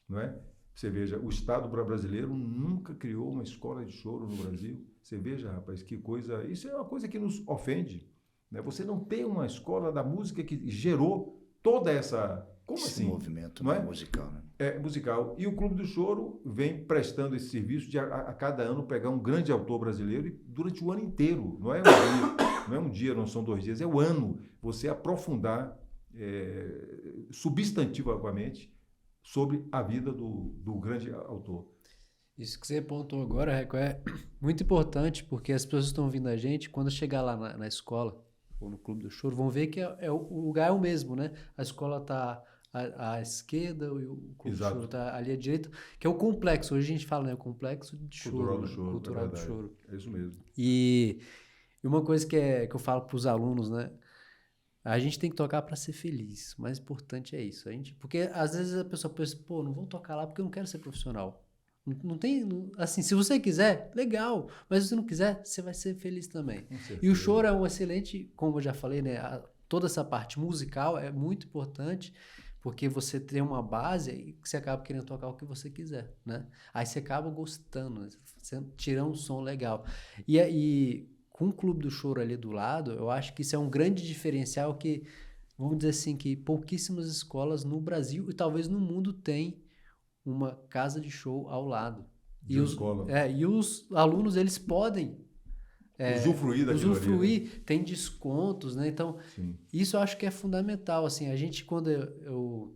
não é? Você veja, o Estado brasileiro nunca criou uma escola de choro no Brasil. Você veja, rapaz, que coisa... Isso é uma coisa que nos ofende, né? Você não tem uma escola da música que gerou toda essa Como esse assim? movimento Não é? musical, né? É musical. E o Clube do Choro vem prestando esse serviço de a cada ano pegar um grande autor brasileiro e durante o ano inteiro, não é um dia, não são 2 dias, é o ano, você aprofundar substantivamente sobre a vida do grande autor. Isso que você pontuou agora, Reco, é muito importante, porque as pessoas estão ouvindo a gente, quando chegar lá na escola, ou no Clube do Choro, vão ver que o lugar é o mesmo, né? A escola está à esquerda e o Clube Exato. do Choro está ali à direita, que é o complexo. Hoje a gente fala, né? O complexo de Cultural choro. do Choro. Cultural do Choro. É isso mesmo. E uma coisa que eu falo para os alunos, né? A gente tem que tocar para ser feliz. O mais importante é isso. Porque às vezes a pessoa pensa, pô, não vou tocar lá porque eu não quero ser profissional. Não tem, assim, se você quiser, legal, mas se você não quiser, você vai ser feliz também. E o choro é um excelente, como eu já falei, né, toda essa parte musical é muito importante, porque você tem uma base e você acaba querendo tocar o que você quiser, né? Aí você acaba gostando, né? Você tira um som legal. E com o Clube do Choro ali do lado, eu acho que isso é um grande diferencial que, vamos dizer assim, que pouquíssimas escolas no Brasil e talvez no mundo têm uma casa de show ao lado. De escola. E os alunos, eles podem usufruir, tem descontos, né? Então, sim, isso eu acho que é fundamental, assim, a gente, quando eu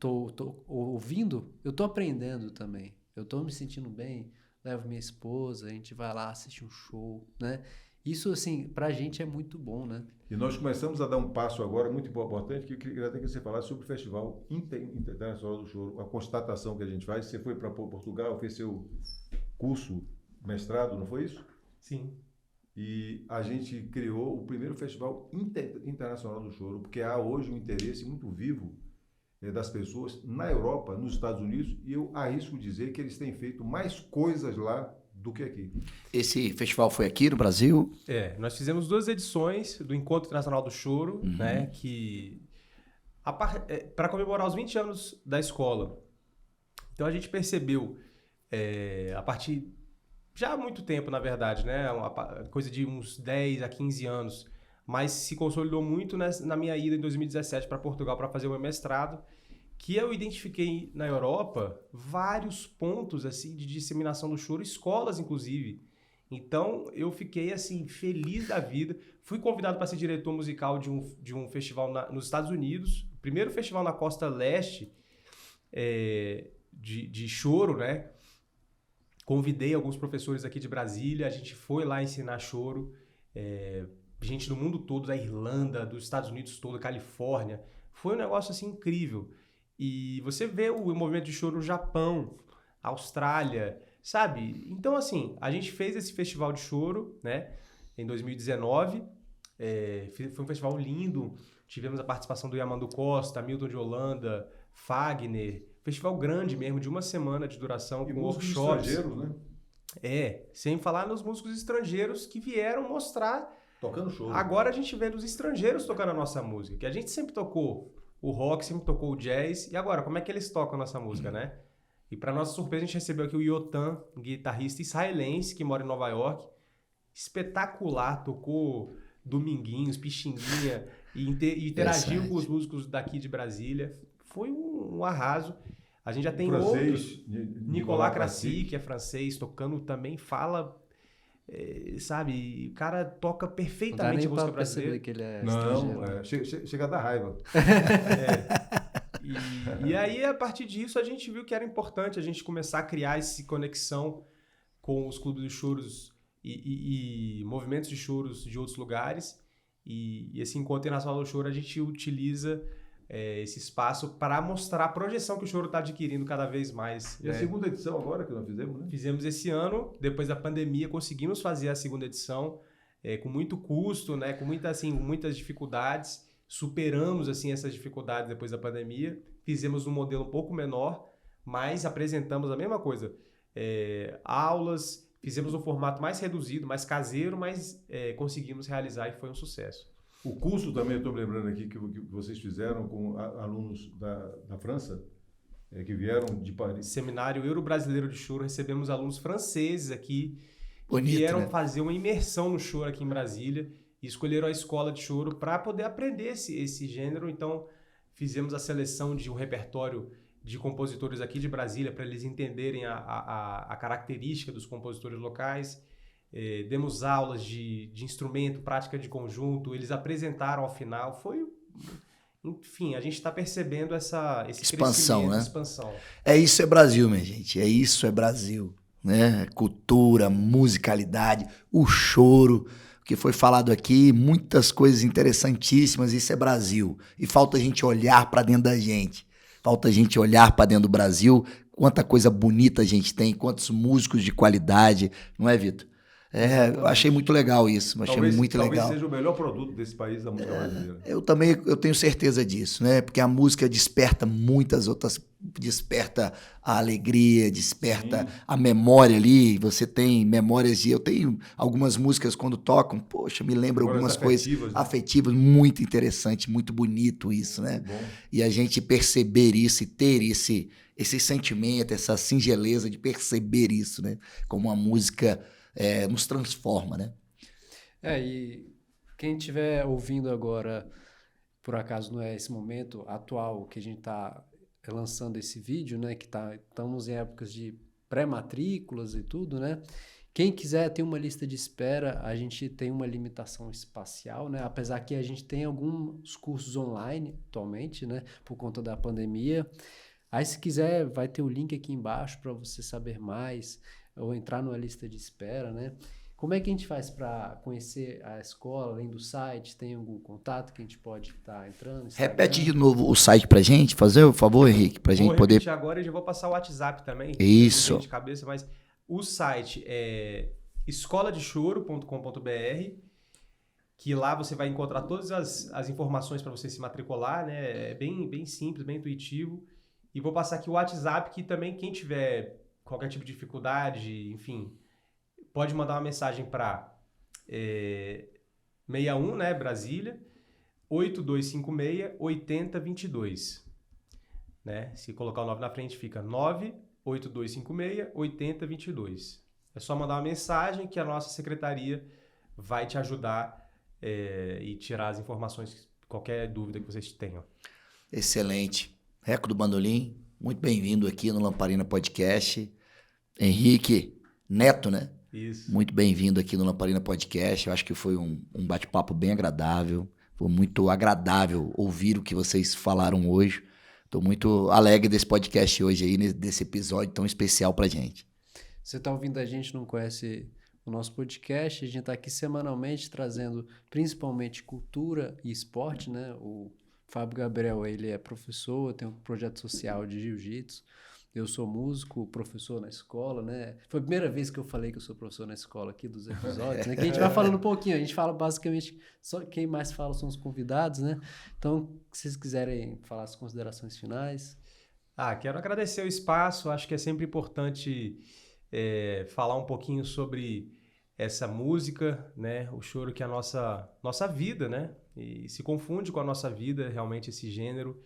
tô ouvindo, eu tô aprendendo também, eu tô me sentindo bem, levo minha esposa, a gente vai lá assistir um show, né? Isso, assim, pra gente é muito bom, né? E nós começamos a dar um passo agora muito importante, que eu queria até que você falasse sobre o Festival Internacional do Choro, a constatação que a gente faz. Você foi para Portugal, fez seu curso, mestrado, não foi isso? Sim. E a gente criou o primeiro Festival Internacional do Choro, porque há hoje um interesse muito vivo das pessoas na Europa, nos Estados Unidos, e eu arrisco dizer que eles têm feito mais coisas lá do que aqui. Esse festival foi aqui no Brasil? Nós fizemos 2 edições do Encontro Internacional do Choro, né, que para comemorar os 20 anos da escola. Então a gente percebeu, a partir já há muito tempo, na verdade, né, uma coisa de uns 10 a 15 anos, mas se consolidou muito na minha ida em 2017 para Portugal para fazer o meu mestrado, que eu identifiquei na Europa vários pontos assim de disseminação do choro, escolas inclusive. Então eu fiquei assim feliz da vida. Fui convidado para ser diretor musical de um festival nos Estados Unidos, o primeiro festival na costa leste de choro, né? Convidei alguns professores aqui de Brasília, a gente foi lá ensinar choro, gente do mundo todo, da Irlanda, dos Estados Unidos todo, Califórnia. Foi um negócio assim incrível. E você vê o movimento de choro no Japão, Austrália, sabe? Então, assim, a gente fez esse festival de choro, né, em 2019. Foi um festival lindo. Tivemos a participação do Yamandu Costa, Milton de Holanda, Fagner. Festival grande mesmo, de 1 semana de duração, E com músicos workshops. estrangeiros, né? Sem falar nos músicos estrangeiros que vieram mostrar. Tocando choro. Agora a gente vê os estrangeiros tocando a nossa música, que a gente sempre tocou o rock, sempre tocou o jazz, e agora, como é que eles tocam a nossa música, né? E para nossa surpresa, a gente recebeu aqui o Yotam, guitarrista israelense, que mora em Nova York, espetacular, tocou Dominguinhos, Pixinguinha, e interagiu com os músicos daqui de Brasília. Foi um arraso. A gente já tem outros. Nicolas Crassi, que é francês, tocando também, fala... sabe, o cara toca perfeitamente a música brasileira. Que ele é não, chega a dar raiva. E aí, a partir disso, a gente viu que era importante a gente começar a criar essa conexão com os clubes de choros e movimentos de choros de outros lugares. E esse Encontro Internacional do Choro, a gente utiliza esse espaço para mostrar a projeção que o choro está adquirindo cada vez mais. E a segunda edição agora que nós fizemos, né? Fizemos esse ano, depois da pandemia, conseguimos fazer a segunda edição com muito custo, né? Com muitas dificuldades. Superamos assim, essas dificuldades depois da pandemia. Fizemos um modelo um pouco menor, mas apresentamos a mesma coisa. Aulas, fizemos um formato mais reduzido, mais caseiro, mas conseguimos realizar e foi um sucesso. O curso também, estou lembrando aqui, que vocês fizeram com alunos da França, que vieram de Paris. Seminário Euro-Brasileiro de Choro, recebemos alunos franceses aqui, Bonito, que vieram né? fazer uma imersão no choro aqui em Brasília e escolheram a escola de choro para poder aprender esse gênero. Então, fizemos a seleção de um repertório de compositores aqui de Brasília para eles entenderem a característica dos compositores locais. Demos aulas de instrumento, prática de conjunto, eles apresentaram ao final. Enfim, a gente está percebendo esse expansão, né? Expansão. Isso é Brasil, minha gente. Isso é Brasil, né? Cultura, musicalidade, o choro, que foi falado aqui, muitas coisas interessantíssimas. Isso é Brasil. E falta a gente olhar para dentro da gente. Falta a gente olhar para dentro do Brasil, quanta coisa bonita a gente tem, quantos músicos de qualidade, não é, Vitor? Eu achei muito legal isso, Talvez seja o melhor produto desse país, da música brasileira. Eu tenho certeza disso, né? Porque a música desperta muitas outras, desperta a alegria, desperta a memória ali, você tem memórias, eu tenho algumas músicas quando tocam, poxa, me lembra algumas coisas afetivas, muito interessante, muito bonito isso, né? E a gente perceber isso e ter esse sentimento, essa singeleza de perceber isso, né? Como a música nos transforma, né? E quem estiver ouvindo agora, por acaso não é esse momento atual que a gente está lançando esse vídeo, né? Que estamos em épocas de pré-matrículas e tudo, né? Quem quiser ter uma lista de espera, a gente tem uma limitação espacial, né? Apesar que a gente tem alguns cursos online atualmente, né? Por conta da pandemia. Aí, se quiser, vai ter o link aqui embaixo para você saber mais, ou entrar numa lista de espera, né? Como é que a gente faz para conhecer a escola, além do site? Tem algum contato que a gente pode estar entrando? Instagram? Repete de novo o site pra gente, fazer o favor, Henrique, pra gente poder... Vou repetir agora e já vou passar o WhatsApp também. Isso. De cabeça, mas o site é escoladechoro.com.br, que lá você vai encontrar todas as informações para você se matricular, né? É bem simples, bem intuitivo. E vou passar aqui o WhatsApp, que também quem tiver qualquer tipo de dificuldade, enfim, pode mandar uma mensagem para 61, né, Brasília, 8256-8022. Né? Se colocar o 9 na frente, fica 98256-8022. É só mandar uma mensagem que a nossa secretaria vai te ajudar e tirar as informações, qualquer dúvida que vocês tenham. Excelente. Reco do Bandolim, muito bem-vindo aqui no Lamparina Podcast. Henrique Neto, né? Isso. Muito bem-vindo aqui no Lamparina Podcast. Eu acho que foi um bate-papo bem agradável. Foi muito agradável ouvir o que vocês falaram hoje. Estou muito alegre desse podcast hoje aí, desse episódio tão especial pra gente. Você está ouvindo a gente, não conhece o nosso podcast, a gente está aqui semanalmente trazendo principalmente cultura e esporte, né? O Fábio Gabriel, ele é professor, tem um projeto social de jiu-jitsu. Eu sou músico, professor na escola, né? Foi a primeira vez que eu falei que eu sou professor na escola aqui dos episódios, né? Que a gente vai falando um pouquinho, a gente fala basicamente, só quem mais fala são os convidados, né? Então, se vocês quiserem falar as considerações finais. Quero agradecer o espaço, acho que é sempre importante falar um pouquinho sobre essa música, né? O choro que é a nossa vida, né? E se confunde com a nossa vida, realmente, esse gênero.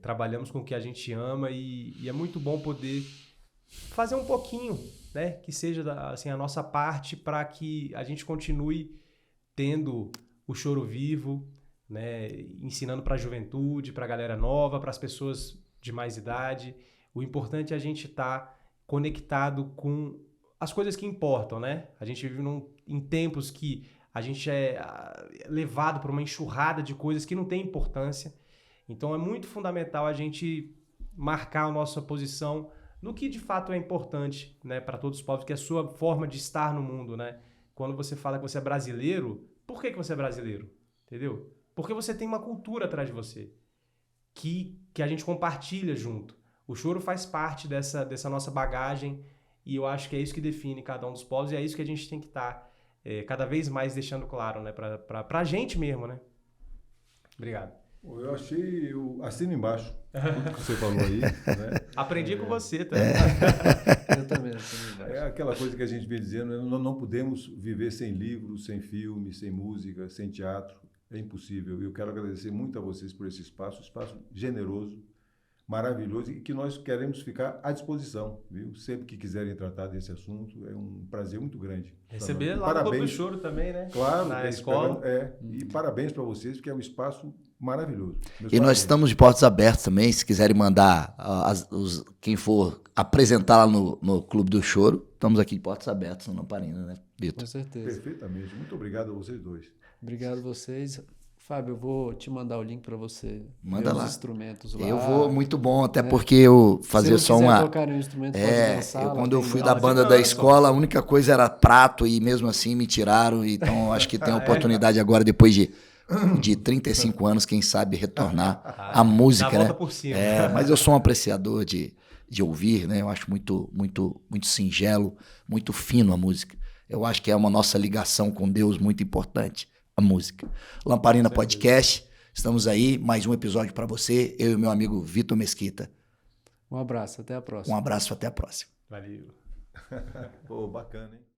Trabalhamos com o que a gente ama e é muito bom poder fazer um pouquinho, né? Que seja assim, a nossa parte para que a gente continue tendo o choro vivo, né? Ensinando para a juventude, para a galera nova, para as pessoas de mais idade. O importante é a gente estar conectado com as coisas que importam, né? A gente vive em tempos que a gente é levado por uma enxurrada de coisas que não tem importância. Então é muito fundamental a gente marcar a nossa posição no que de fato é importante, né, para todos os povos, que é a sua forma de estar no mundo, né? Quando você fala que você é brasileiro, por que você é brasileiro? Entendeu? Porque você tem uma cultura atrás de você que a gente compartilha junto. O choro faz parte dessa nossa bagagem e eu acho que é isso que define cada um dos povos e é isso que a gente tem que estar cada vez mais deixando claro, né, para a gente mesmo, né? Obrigado. Eu assino embaixo tudo que você falou aí. Né? Aprendi com você também. Eu também assino embaixo. É aquela coisa que a gente vem dizendo, né? Nós não podemos viver sem livros, sem filme, sem música, sem teatro. É impossível. Eu quero agradecer muito a vocês por esse espaço generoso, maravilhoso e que nós queremos ficar à disposição, viu? Sempre que quiserem tratar desse assunto, é um prazer muito grande. Receber E lá no Clube do parabéns. Choro também, né? Claro, Na escola. E parabéns para vocês, porque é um espaço maravilhoso. Meus E nós parabéns. estamos de portas abertas também, se quiserem mandar quem for apresentar lá no Clube do Choro, estamos aqui de portas abertas no Lamparina, né, Vitor? Com certeza. Perfeitamente. Muito obrigado a vocês dois. Obrigado a vocês. Fábio, eu vou te mandar o link para você Manda ver lá. os instrumentos lá. Eu vou, muito bom, até né? porque eu fazia Se só não quiser uma... tocar nenhum instrumento, pode dançar, lá quando eu tem fui aula da de banda dança. da escola, a única coisa era prato e mesmo assim me tiraram. Então acho que tem a oportunidade agora, depois de 35 anos, quem sabe retornar à música, Dá a volta né? por cima. Mas eu sou um apreciador de ouvir, né? Eu acho muito, muito, muito singelo, muito fino a música. Eu acho que é uma nossa ligação com Deus muito importante, a música. Lamparina Podcast, estamos aí, mais um episódio para você, eu e o meu amigo Vitor Mesquita. Um abraço, até a próxima. Um abraço, até a próxima. Valeu. Pô, bacana, hein?